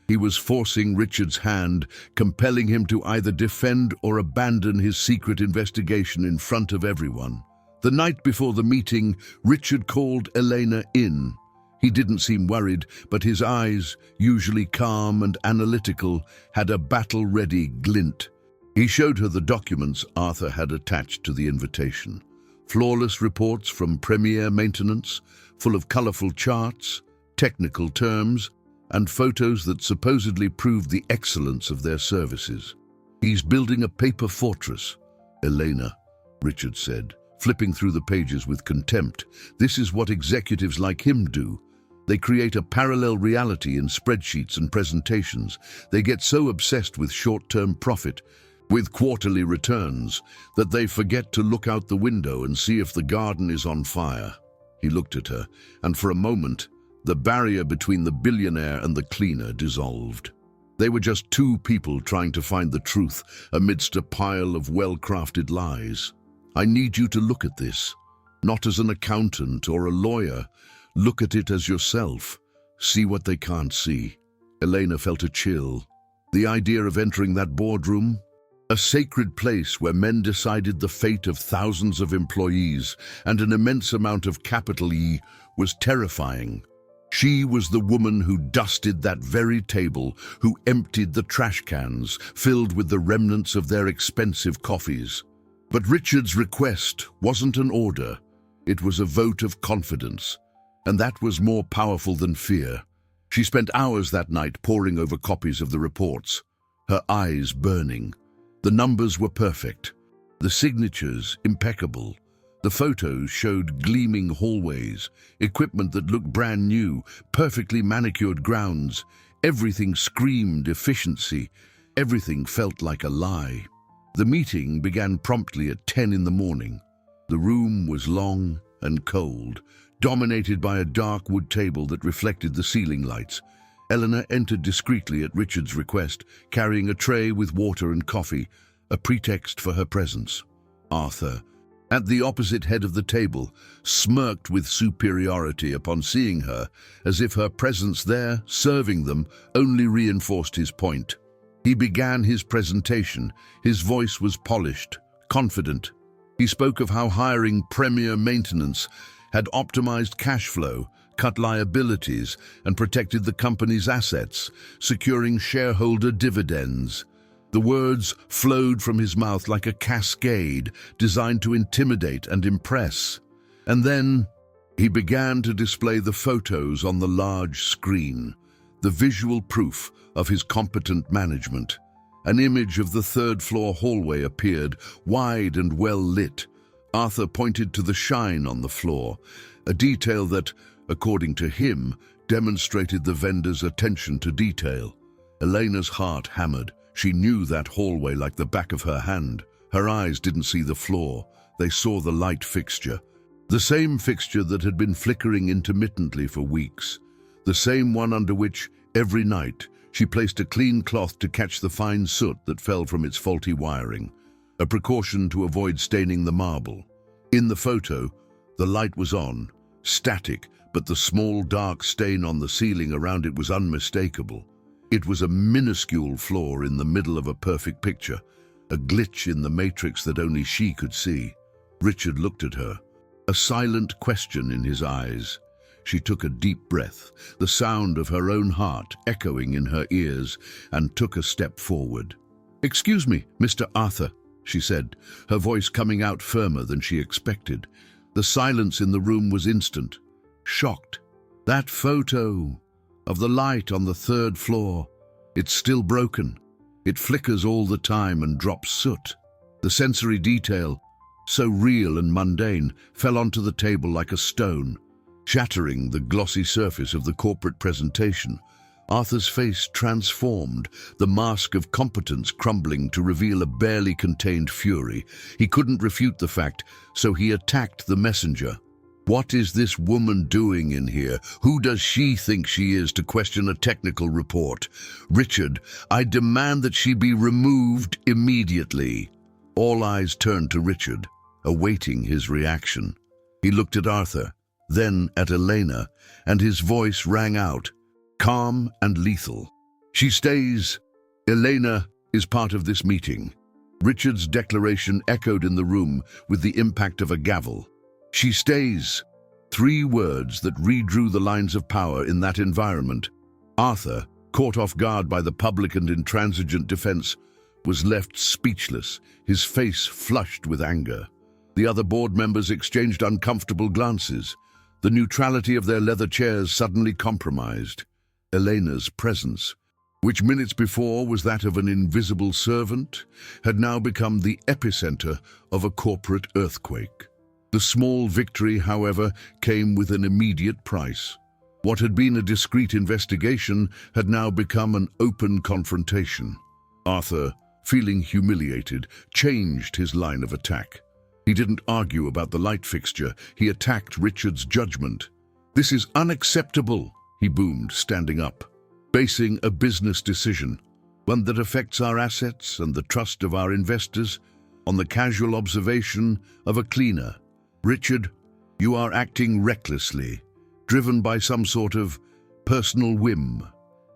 He was forcing Richard's hand, compelling him to either defend or abandon his secret investigation in front of everyone. The night before the meeting, Richard called Elena in. He didn't seem worried, but his eyes, usually calm and analytical, had a battle-ready glint. He showed her the documents Arthur had attached to the invitation. Flawless reports from Premier Maintenance, full of colorful charts, technical terms, and photos that supposedly proved the excellence of their services. "He's building a paper fortress, Elena," Richard said, flipping through the pages with contempt. "This is what executives like him do. They create a parallel reality in spreadsheets and presentations. They get so obsessed with short-term profit, with quarterly returns, that they forget to look out the window and see if the garden is on fire." He looked at her, and for a moment, the barrier between the billionaire and the cleaner dissolved. They were just two people trying to find the truth amidst a pile of well-crafted lies. "I need you to look at this, not as an accountant or a lawyer. Look at it as yourself. See what they can't see." Elena felt a chill. The idea of entering that boardroom, a sacred place where men decided the fate of thousands of employees and an immense amount of capital, was terrifying. She was the woman who dusted that very table, who emptied the trash cans filled with the remnants of their expensive coffees. But Richard's request wasn't an order. It was a vote of confidence, and that was more powerful than fear. She spent hours that night poring over copies of the reports, her eyes burning. The numbers were perfect, the signatures impeccable. The photos showed gleaming hallways, equipment that looked brand new, perfectly manicured grounds. Everything screamed efficiency. Everything felt like a lie. The meeting began promptly at 10 in the morning. The room was long and cold, dominated by a dark wood table that reflected the ceiling lights. Eleanor entered discreetly at Richard's request, carrying a tray with water and coffee, a pretext for her presence. Arthur, at the opposite head of the table, smirked with superiority upon seeing her, as if her presence there, serving them, only reinforced his point. He began his presentation. His voice was polished, confident. He spoke of how hiring Premier Maintenance had optimized cash flow, cut liabilities, and protected the company's assets, securing shareholder dividends. The words flowed from his mouth like a cascade designed to intimidate and impress. And then he began to display the photos on the large screen, the visual proof of his competent management. An image of the third-floor hallway appeared, wide and well lit. Arthur pointed to the shine on the floor, a detail that, according to him, demonstrated the vendor's attention to detail. Elena's heart hammered. She knew that hallway like the back of her hand. Her eyes didn't see the floor. They saw the light fixture. The same fixture that had been flickering intermittently for weeks. The same one under which, every night, she placed a clean cloth to catch the fine soot that fell from its faulty wiring, a precaution to avoid staining the marble. In the photo, the light was on, static, but the small dark stain on the ceiling around it was unmistakable. It was a minuscule flaw in the middle of a perfect picture, a glitch in the matrix that only she could see. Richard looked at her, a silent question in his eyes. She took a deep breath, the sound of her own heart echoing in her ears, and took a step forward. "Excuse me, Mr. Arthur," she said, her voice coming out firmer than she expected. The silence in the room was instant. Shocked. "That photo of the light on the third floor, it's still broken. It flickers all the time and drops soot." The sensory detail, so real and mundane, fell onto the table like a stone, shattering the glossy surface of the corporate presentation. Arthur's face transformed, the mask of competence crumbling to reveal a barely contained fury. He couldn't refute the fact, so he attacked the messenger. "What is this woman doing in here? Who does she think she is to question a technical report? Richard, I demand that she be removed immediately." All eyes turned to Richard, awaiting his reaction. He looked at Arthur, then at Elena, and his voice rang out, calm and lethal. "She stays. Elena is part of this meeting." Richard's declaration echoed in the room with the impact of a gavel. "She stays." 3 words that redrew the lines of power in that environment. Arthur, caught off guard by the public and intransigent defense, was left speechless, his face flushed with anger. The other board members exchanged uncomfortable glances, the neutrality of their leather chairs suddenly compromised. Elena's presence, which minutes before was that of an invisible servant, had now become the epicenter of a corporate earthquake. The small victory, however, came with an immediate price. What had been a discreet investigation had now become an open confrontation. Arthur, feeling humiliated, changed his line of attack. He didn't argue about the light fixture, he attacked Richard's judgment. "This is unacceptable," he boomed, standing up. "Basing a business decision, one that affects our assets and the trust of our investors, on the casual observation of a cleaner. Richard, you are acting recklessly, driven by some sort of personal whim.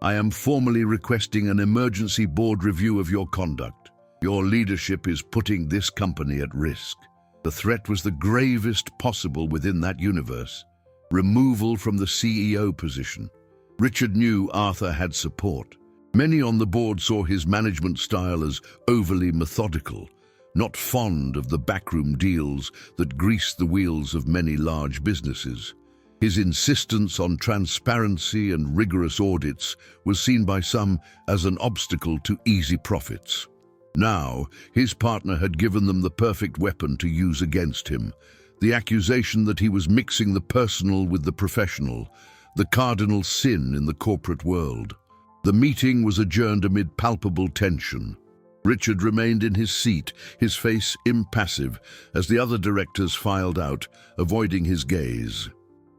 I am formally requesting an emergency board review of your conduct. Your leadership is putting this company at risk." The threat was the gravest possible within that universe: removal from the CEO position. Richard knew Arthur had support. Many on the board saw his management style as overly methodical, not fond of the backroom deals that grease the wheels of many large businesses. His insistence on transparency and rigorous audits was seen by some as an obstacle to easy profits. Now, his partner had given them the perfect weapon to use against him: the accusation that he was mixing the personal with the professional, the cardinal sin in the corporate world. The meeting was adjourned amid palpable tension. Richard remained in his seat, his face impassive, as the other directors filed out, avoiding his gaze.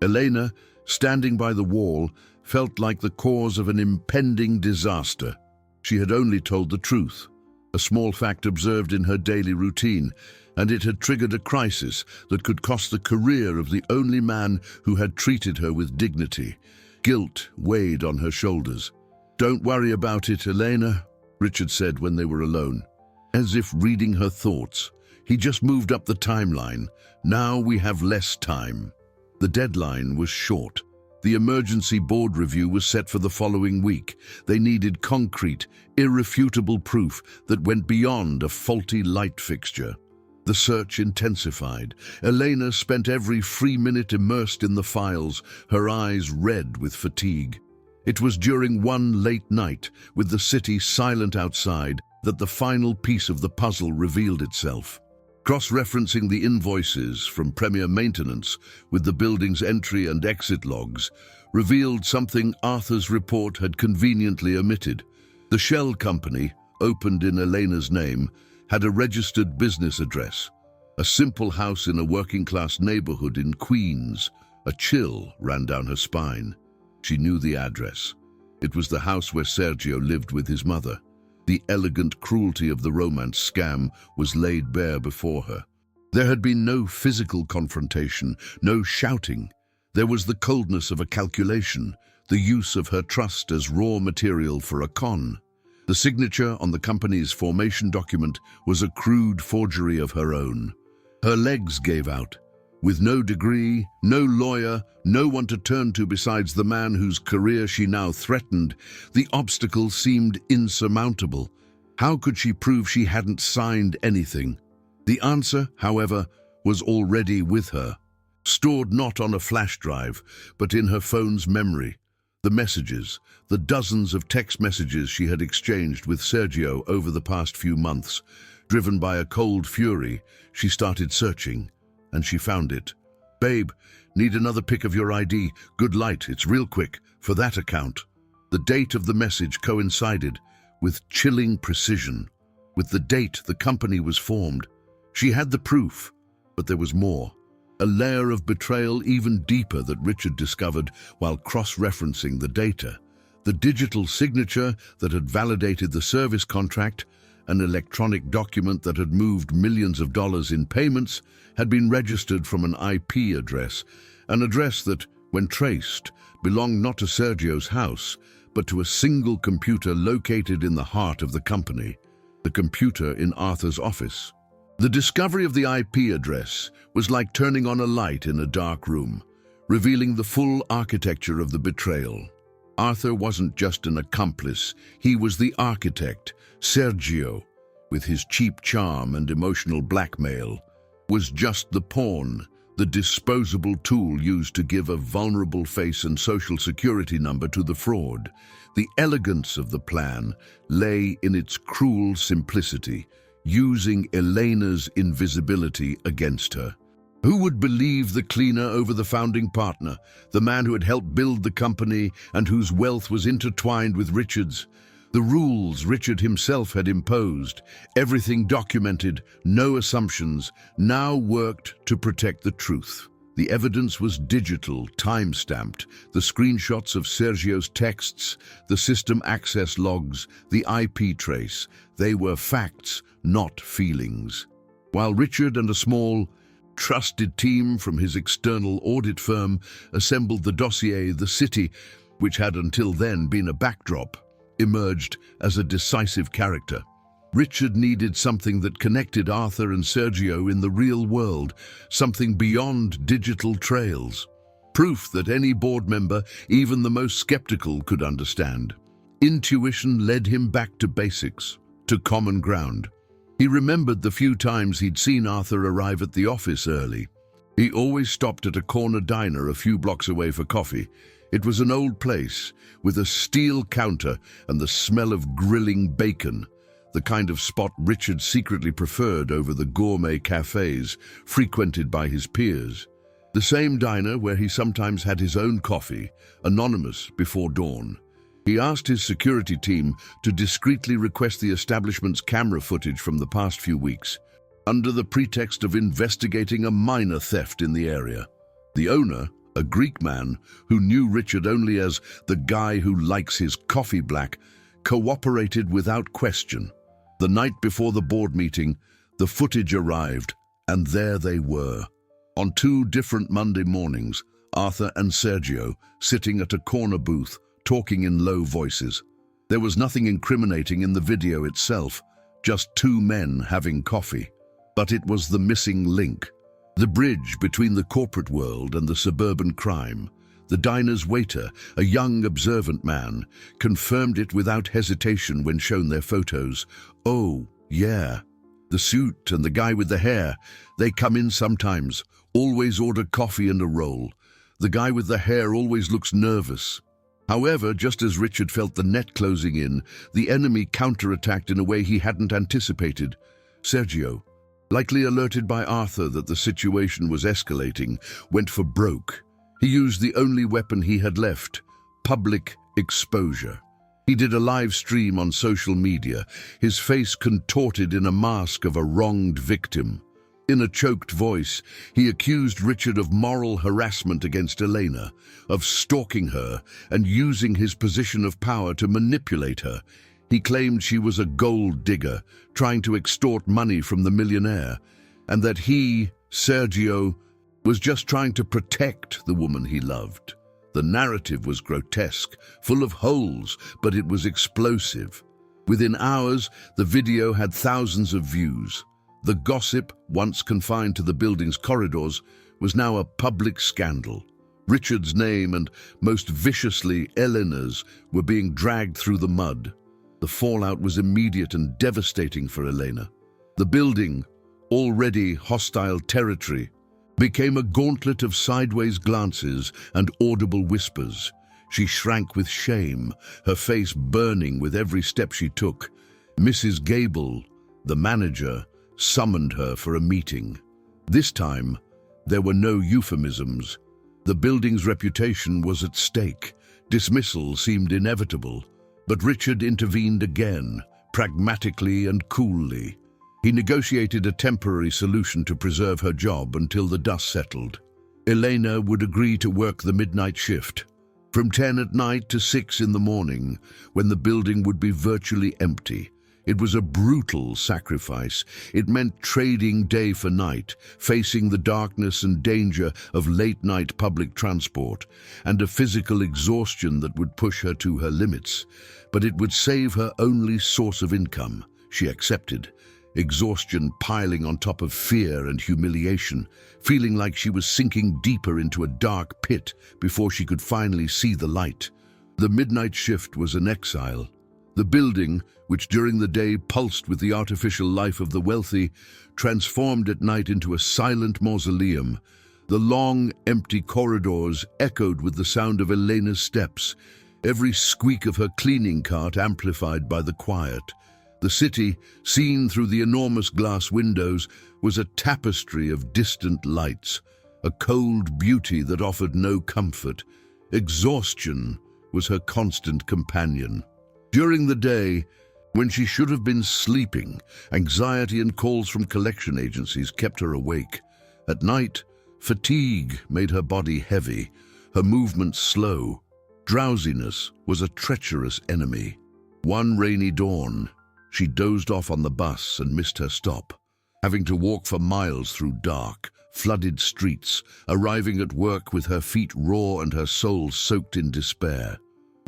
Elena, standing by the wall, felt like the cause of an impending disaster. She had only told the truth, a small fact observed in her daily routine, and it had triggered a crisis that could cost the career of the only man who had treated her with dignity. Guilt weighed on her shoulders. "Don't worry about it, Elena," Richard said when they were alone. As if reading her thoughts, he just moved up the timeline. "Now we have less time." The deadline was short. The emergency board review was set for the following week. They needed concrete, irrefutable proof that went beyond a faulty light fixture. The search intensified. Elena spent every free minute immersed in the files, her eyes red with fatigue. It was during one late night, with the city silent outside, that the final piece of the puzzle revealed itself. Cross-referencing the invoices from Premier Maintenance with the building's entry and exit logs revealed something Arthur's report had conveniently omitted. The shell company, opened in Elena's name, had a registered business address, a simple house in a working-class neighborhood in Queens. A chill ran down her spine. She knew the address. It was the house where Sergio lived with his mother. The elegant cruelty of the romance scam was laid bare before her. There had been no physical confrontation, no shouting. There was the coldness of a calculation, the use of her trust as raw material for a con. The signature on the company's formation document was a crude forgery of her own. Her legs gave out. With no degree, no lawyer, no one to turn to besides the man whose career she now threatened, the obstacle seemed insurmountable. How could she prove she hadn't signed anything? The answer, however, was already with her, stored not on a flash drive, but in her phone's memory. The messages, the dozens of text messages she had exchanged with Sergio over the past few months. Driven by a cold fury, she started searching. And she found it. "Babe, need another pic of your ID. Good light, it's real quick, for that account." The date of the message coincided with chilling precision. With the date the company was formed. She had the proof, but there was more. A layer of betrayal even deeper that Richard discovered while cross-referencing the data. The digital signature that had validated the service contract, an electronic document that had moved millions of dollars in payments, had been registered from an IP address, an address that, when traced, belonged not to Sergio's house, but to a single computer located in the heart of the company, the computer in Arthur's office. The discovery of the IP address was like turning on a light in a dark room. revealing the full architecture of the betrayal. Arthur wasn't just an accomplice, he was the architect. Sergio, with his cheap charm and emotional blackmail, was just the pawn, the disposable tool used to give a vulnerable face and social security number to the fraud. The elegance of the plan lay in its cruel simplicity, using Elena's invisibility against her. Who would believe the cleaner over the founding partner, the man who had helped build the company and whose wealth was intertwined with Richard's? The rules Richard himself had imposed, everything documented, no assumptions, now worked to protect the truth. The evidence was digital, time-stamped, the screenshots of Sergio's texts, the system access logs, the IP trace. They were facts, not feelings. While Richard and a small, trusted team from his external audit firm assembled the dossier, the city, which had until then been a backdrop, emerged as a decisive character. Richard needed something that connected Arthur and Sergio in the real world, something beyond digital trails. Proof that any board member, even the most skeptical, could understand. Intuition led him back to basics, to common ground. He remembered the few times he'd seen Arthur arrive at the office early. He always stopped at a corner diner a few blocks away for coffee. It was an old place, with a steel counter and the smell of grilling bacon, the kind of spot Richard secretly preferred over the gourmet cafes frequented by his peers. The same diner where he sometimes had his own coffee, anonymous before dawn. He asked his security team to discreetly request the establishment's camera footage from the past few weeks, under the pretext of investigating a minor theft in the area. The owner, a Greek man who knew Richard only as the guy who likes his coffee black, cooperated without question. The night before the board meeting, the footage arrived, and there they were. On two different Monday mornings, Arthur and Sergio sitting at a corner booth, talking in low voices. There was nothing incriminating in the video itself, just two men having coffee. But it was the missing link. The bridge between the corporate world and the suburban crime. The diner's waiter, a young, observant man, confirmed it without hesitation when shown their photos. Oh, yeah. The suit and the guy with the hair, they come in sometimes, always order coffee and a roll. The guy with the hair always looks nervous. However, just as Richard felt the net closing in, the enemy counterattacked in a way he hadn't anticipated. Sergio, likely alerted by Arthur that the situation was escalating, went for broke. He used the only weapon he had left, public exposure. He did a live stream on social media, his face contorted in a mask of a wronged victim. In a choked voice, he accused Richard of moral harassment against Elena, of stalking her and using his position of power to manipulate her. He claimed she was a gold digger, trying to extort money from the millionaire, and that he, Sergio, was just trying to protect the woman he loved. The narrative was grotesque, full of holes, but it was explosive. Within hours, the video had thousands of views. The gossip, once confined to the building's corridors, was now a public scandal. Richard's name and, most viciously, Elena's, were being dragged through the mud. The fallout was immediate and devastating for Elena. The building, already hostile territory, became a gauntlet of sideways glances and audible whispers. She shrank with shame, her face burning with every step she took. Mrs. Gable, the manager, summoned her for a meeting. This time, there were no euphemisms. The building's reputation was at stake. Dismissal seemed inevitable, but Richard intervened again, pragmatically and coolly. He negotiated a temporary solution to preserve her job until the dust settled. Elena would agree to work the midnight shift, from 10 at night to 6 in the morning, when the building would be virtually empty. It was a brutal sacrifice. It meant trading day for night, facing the darkness and danger of late-night public transport, and a physical exhaustion that would push her to her limits. But it would save her only source of income. She accepted. exhaustion piling on top of fear and humiliation, feeling like she was sinking deeper into a dark pit before she could finally see the light. The midnight shift was an exile. The building, which during the day pulsed with the artificial life of the wealthy, transformed at night into a silent mausoleum. The long, empty corridors echoed with the sound of Elena's steps, every squeak of her cleaning cart amplified by the quiet. The city, seen through the enormous glass windows, was a tapestry of distant lights, a cold beauty that offered no comfort. Exhaustion was her constant companion. During the day, when she should have been sleeping, anxiety and calls from collection agencies kept her awake. At night, fatigue made her body heavy, her movements slow. Drowsiness was a treacherous enemy. One rainy dawn, she dozed off on the bus and missed her stop, having to walk for miles through dark, flooded streets, arriving at work with her feet raw and her soul soaked in despair.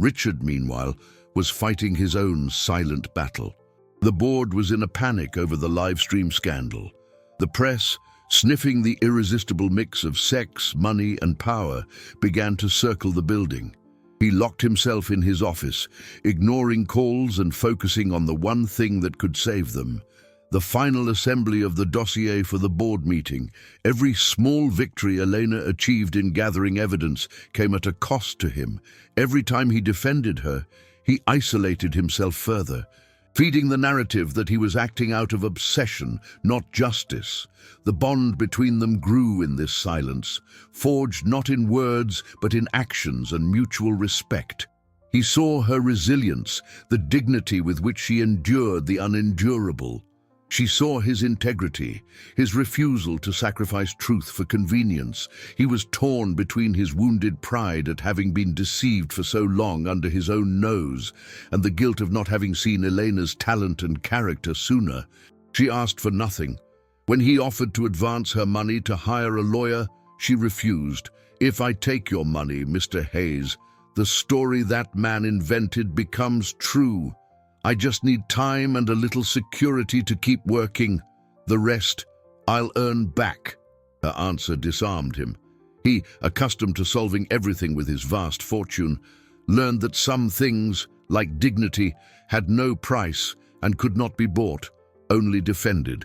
Richard, meanwhile, was fighting his own silent battle. The board was in a panic over the live stream scandal. The press, sniffing the irresistible mix of sex, money, and power, began to circle the building. He locked himself in his office, ignoring calls and focusing on the one thing that could save them. The final assembly of the dossier for the board meeting. Every small victory Elena achieved in gathering evidence came at a cost to him. Every time he defended her, he isolated himself further, feeding the narrative that he was acting out of obsession, not justice. The bond between them grew in this silence, forged not in words but in actions and mutual respect. He saw her resilience, the dignity with which she endured the unendurable. She saw his integrity, his refusal to sacrifice truth for convenience. He was torn between his wounded pride at having been deceived for so long under his own nose, and the guilt of not having seen Elena's talent and character sooner. She asked for nothing. When he offered to advance her money to hire a lawyer, she refused. "If I take your money, Mr. Hayes, the story that man invented becomes true. I just need time and a little security to keep working. The rest, I'll earn back." Her answer disarmed him. He, accustomed to solving everything with his vast fortune, learned that some things, like dignity, had no price and could not be bought, only defended.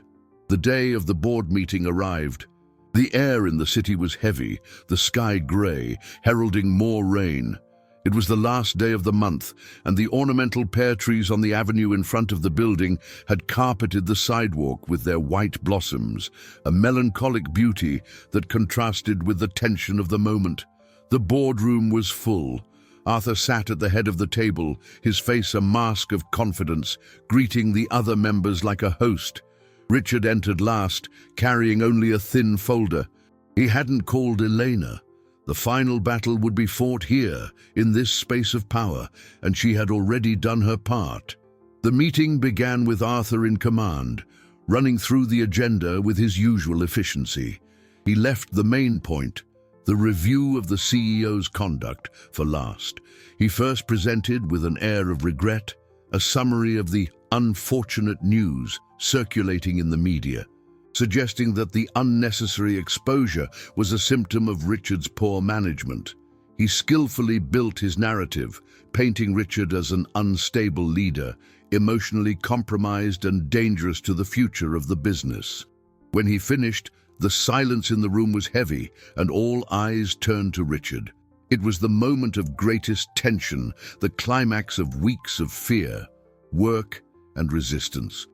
The day of the board meeting arrived. The air in the city was heavy, the sky grey, heralding more rain. It was the last day of the month, and the ornamental pear trees on the avenue in front of the building had carpeted the sidewalk with their white blossoms, a melancholic beauty that contrasted with the tension of the moment. The boardroom was full. Arthur sat at the head of the table, his face a mask of confidence, greeting the other members like a host. Richard entered last, carrying only a thin folder. He hadn't called Elena. The final battle would be fought here, in this space of power, and she had already done her part. The meeting began with Arthur in command, running through the agenda with his usual efficiency. He left the main point, the review of the CEO's conduct, for last. He first presented, with an air of regret, a summary of the unfortunate news circulating in the media, suggesting that the unnecessary exposure was a symptom of Richard's poor management. He skillfully built his narrative, painting Richard as an unstable leader, emotionally compromised and dangerous to the future of the business. When he finished, the silence in the room was heavy, and all eyes turned to Richard. It was the moment of greatest tension, the climax of weeks of fear, work, and resistance.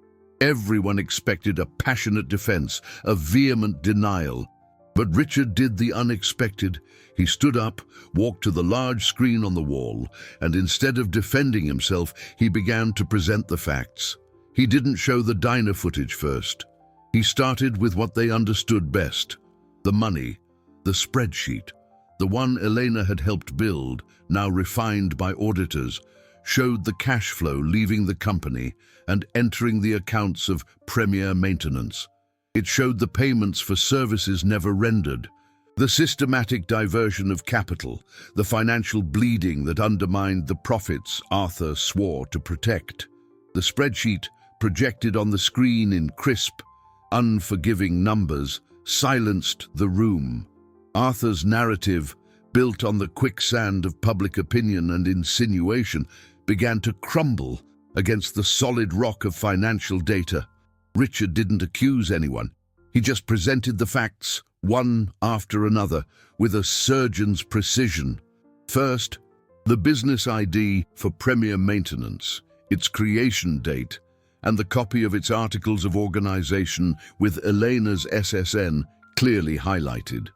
Everyone expected a passionate defense, a vehement denial. But Richard did the unexpected. He stood up, walked to the large screen on the wall, and instead of defending himself, he began to present the facts. He didn't show the diner footage first. He started with what they understood best: the money, the spreadsheet. The one Elena had helped build, now refined by auditors, showed the cash flow leaving the company and entering the accounts of Premier Maintenance. It showed the payments for services never rendered, the systematic diversion of capital, the financial bleeding that undermined the profits Arthur swore to protect. The spreadsheet projected on the screen in crisp, unforgiving numbers, silenced the room. Arthur's narrative, built on the quicksand of public opinion and insinuation, began to crumble against the solid rock of financial data. Richard didn't accuse anyone. He just presented the facts, one after another, with a surgeon's precision. First, the business ID for Premier Maintenance, its creation date, and the copy of its articles of organization with Elena's SSN clearly highlighted.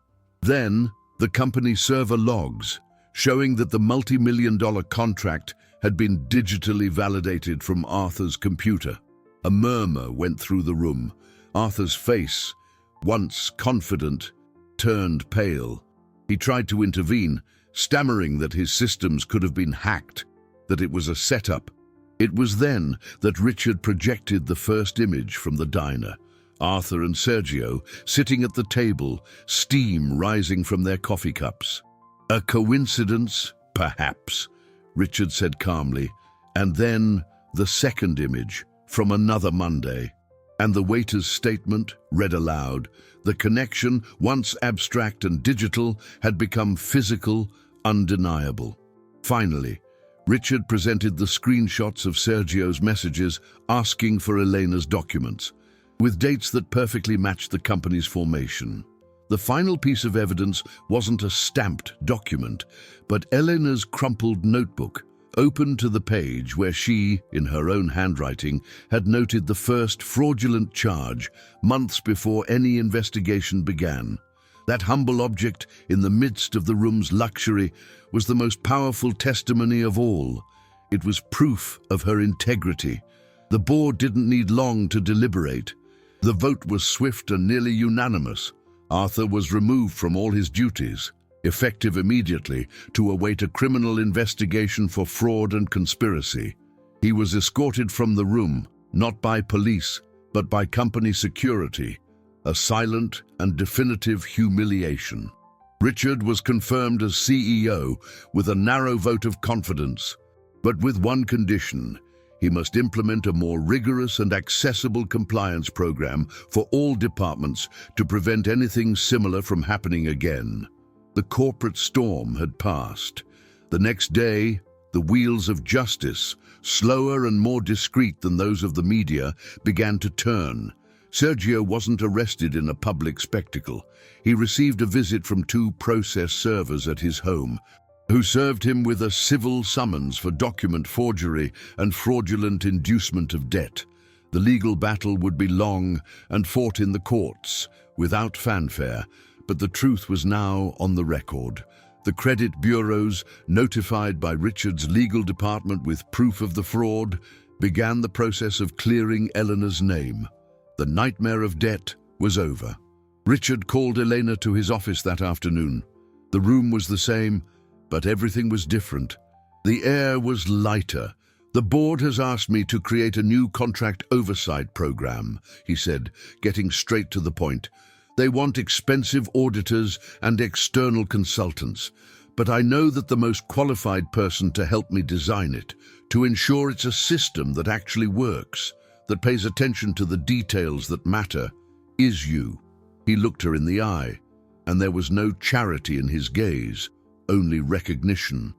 Then, the company server logs, showing that the multi-million-dollar contract had been digitally validated from Arthur's computer. A murmur went through the room. Arthur's face, once confident, turned pale. He tried to intervene, stammering that his systems could have been hacked, that it was a setup. It was then that Richard projected the first image from the diner. Arthur and Sergio sitting at the table, steam rising from their coffee cups. A coincidence? Perhaps, Richard said calmly. And then the second image, from another Monday. And the waiter's statement, read aloud. The connection, once abstract and digital, had become physical, undeniable. Finally, Richard presented the screenshots of Sergio's messages asking for Elena's documents, with dates that perfectly matched the company's formation. The final piece of evidence wasn't a stamped document, but Elena's crumpled notebook, open to the page where she, in her own handwriting, had noted the first fraudulent charge months before any investigation began. That humble object, in the midst of the room's luxury, was the most powerful testimony of all. It was proof of her integrity. The board didn't need long to deliberate. The vote was swift and nearly unanimous. Arthur was removed from all his duties, effective immediately, to await a criminal investigation for fraud and conspiracy. He was escorted from the room, not by police, but by company security, a silent and definitive humiliation. Richard was confirmed as CEO with a narrow vote of confidence, but with one condition: he must implement a more rigorous and accessible compliance program for all departments to prevent anything similar from happening again. The corporate storm had passed. The next day, the wheels of justice, slower and more discreet than those of the media, began to turn. Sergio wasn't arrested in a public spectacle. He received a visit from two process servers at his home, who served him with a civil summons for document forgery and fraudulent inducement of debt. The legal battle would be long and fought in the courts, without fanfare, but the truth was now on the record. The credit bureaus, notified by Richard's legal department with proof of the fraud, began the process of clearing Elena's name. The nightmare of debt was over. Richard called Elena to his office that afternoon. The room was the same, but everything was different. The air was lighter. The board has asked me to create a new contract oversight program, he said, getting straight to the point. They want expensive auditors and external consultants, but I know that the most qualified person to help me design it, to ensure it's a system that actually works, that pays attention to the details that matter, is you. He looked her in the eye, and there was no charity in his gaze, only recognition.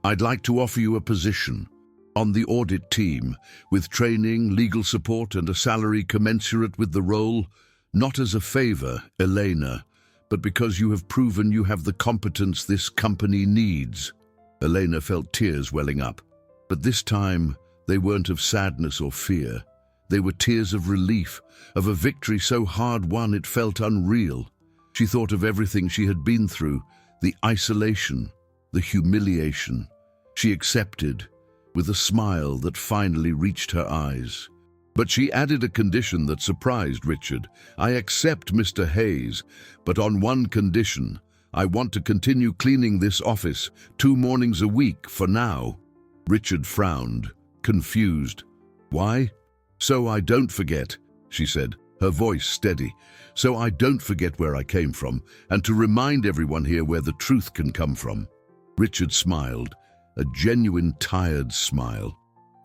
I'd like to offer you a position on the audit team, with training, legal support, and a salary commensurate with the role, not as a favor, Elena, but because you have proven you have the competence this company needs. Elena felt tears welling up, but this time they weren't of sadness or fear. They were tears of relief, of a victory so hard won it felt unreal. She thought of everything she had been through, the isolation, the humiliation. She accepted, with a smile that finally reached her eyes. But she added a condition that surprised Richard. I accept, Mr. Hayes, but on one condition. I want to continue cleaning this office 2 mornings a week for now. Richard frowned, confused. Why? So I don't forget, she said, her voice steady. So I don't forget where I came from, and to remind everyone here where the truth can come from. Richard smiled, a genuine tired smile.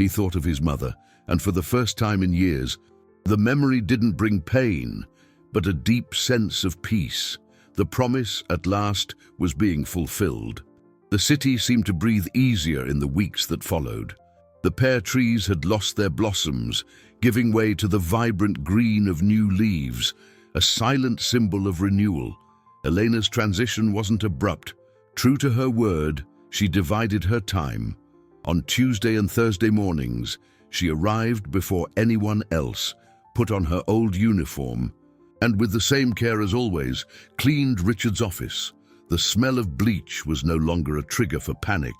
He thought of his mother, and for the first time in years, the memory didn't bring pain, but a deep sense of peace. The promise, at last, was being fulfilled. The city seemed to breathe easier in the weeks that followed. The pear trees had lost their blossoms, giving way to the vibrant green of new leaves, a silent symbol of renewal. Elena's transition wasn't abrupt. True to her word, she divided her time. On Tuesday and Thursday mornings, she arrived before anyone else, put on her old uniform, and with the same care as always, cleaned Richard's office. The smell of bleach was no longer a trigger for panic,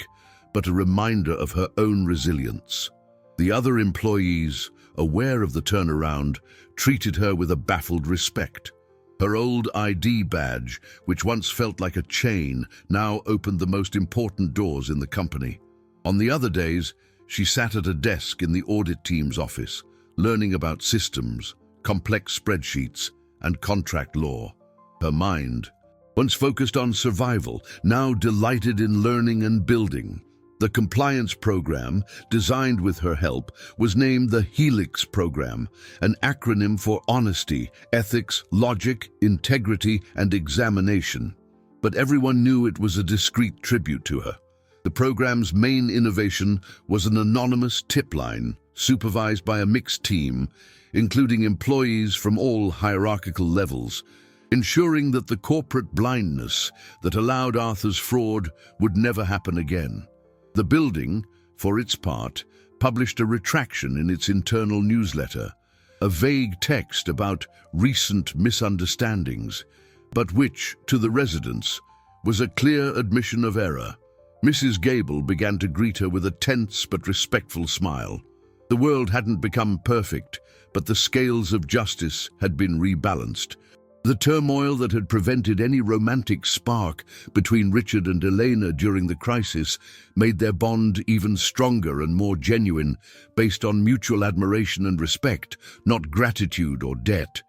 but a reminder of her own resilience. The other employees, aware of the turnaround, treated her with a baffled respect. Her old ID badge, which once felt like a chain, now opened the most important doors in the company. On the other days, she sat at a desk in the audit team's office, learning about systems, complex spreadsheets, and contract law. Her mind, once focused on survival, now delighted in learning and building. The compliance program, designed with her help, was named the Helix Program, an acronym for honesty, ethics, logic, integrity, and examination. But everyone knew it was a discreet tribute to her. The program's main innovation was an anonymous tip line, supervised by a mixed team, including employees from all hierarchical levels, ensuring that the corporate blindness that allowed Arthur's fraud would never happen again. The building, for its part, published a retraction in its internal newsletter, a vague text about recent misunderstandings, but which, to the residents, was a clear admission of error. Mrs. Gable began to greet her with a tense but respectful smile. The world hadn't become perfect, but the scales of justice had been rebalanced. The turmoil that had prevented any romantic spark between Richard and Elena during the crisis made their bond even stronger and more genuine, based on mutual admiration and respect, not gratitude or debt.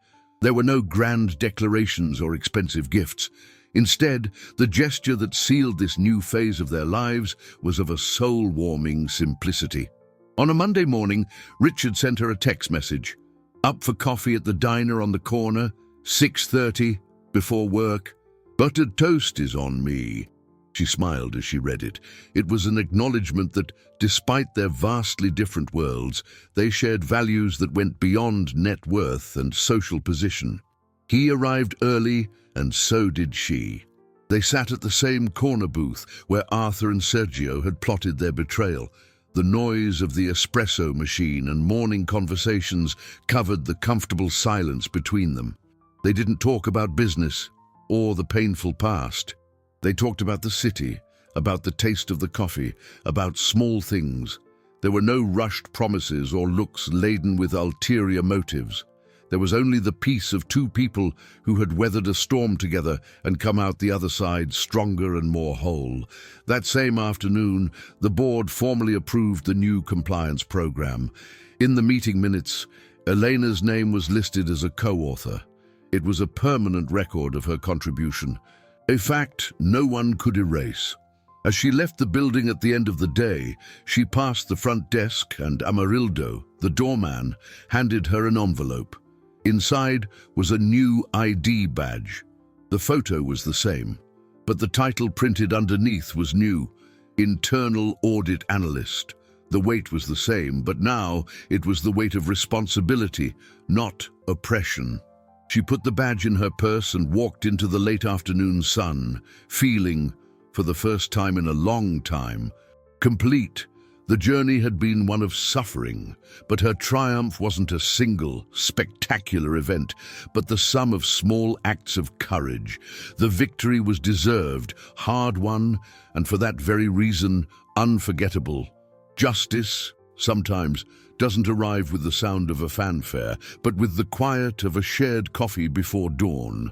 There were no grand declarations or expensive gifts. Instead, the gesture that sealed this new phase of their lives was of a soul-warming simplicity. On a Monday morning, Richard sent her a text message. "Up for coffee at the diner on the corner, 6:30, before work. Buttered toast is on me." She smiled as she read it. It was an acknowledgement that, despite their vastly different worlds, they shared values that went beyond net worth and social position. He arrived early, and so did she. They sat at the same corner booth where Arthur and Sergio had plotted their betrayal. The noise of the espresso machine and morning conversations covered the comfortable silence between them. They didn't talk about business or the painful past. They talked about the city, about the taste of the coffee, about small things. There were no rushed promises or looks laden with ulterior motives. There was only the peace of two people who had weathered a storm together and come out the other side stronger and more whole. That same afternoon, the board formally approved the new compliance program. In the meeting minutes, Elena's name was listed as a co-author. It was a permanent record of her contribution, a fact no one could erase. As she left the building at the end of the day, she passed the front desk and Amarildo, the doorman, handed her an envelope. Inside was a new ID badge. The photo was the same, but the title printed underneath was new: Internal Audit Analyst. The weight was the same, but now it was the weight of responsibility, not oppression. She put the badge in her purse and walked into the late afternoon sun, feeling, for the first time in a long time, complete. The journey had been one of suffering, but her triumph wasn't a single, spectacular event, but the sum of small acts of courage. The victory was deserved, hard-won, and for that very reason, unforgettable. Justice, sometimes, doesn't arrive with the sound of a fanfare, but with the quiet of a shared coffee before dawn.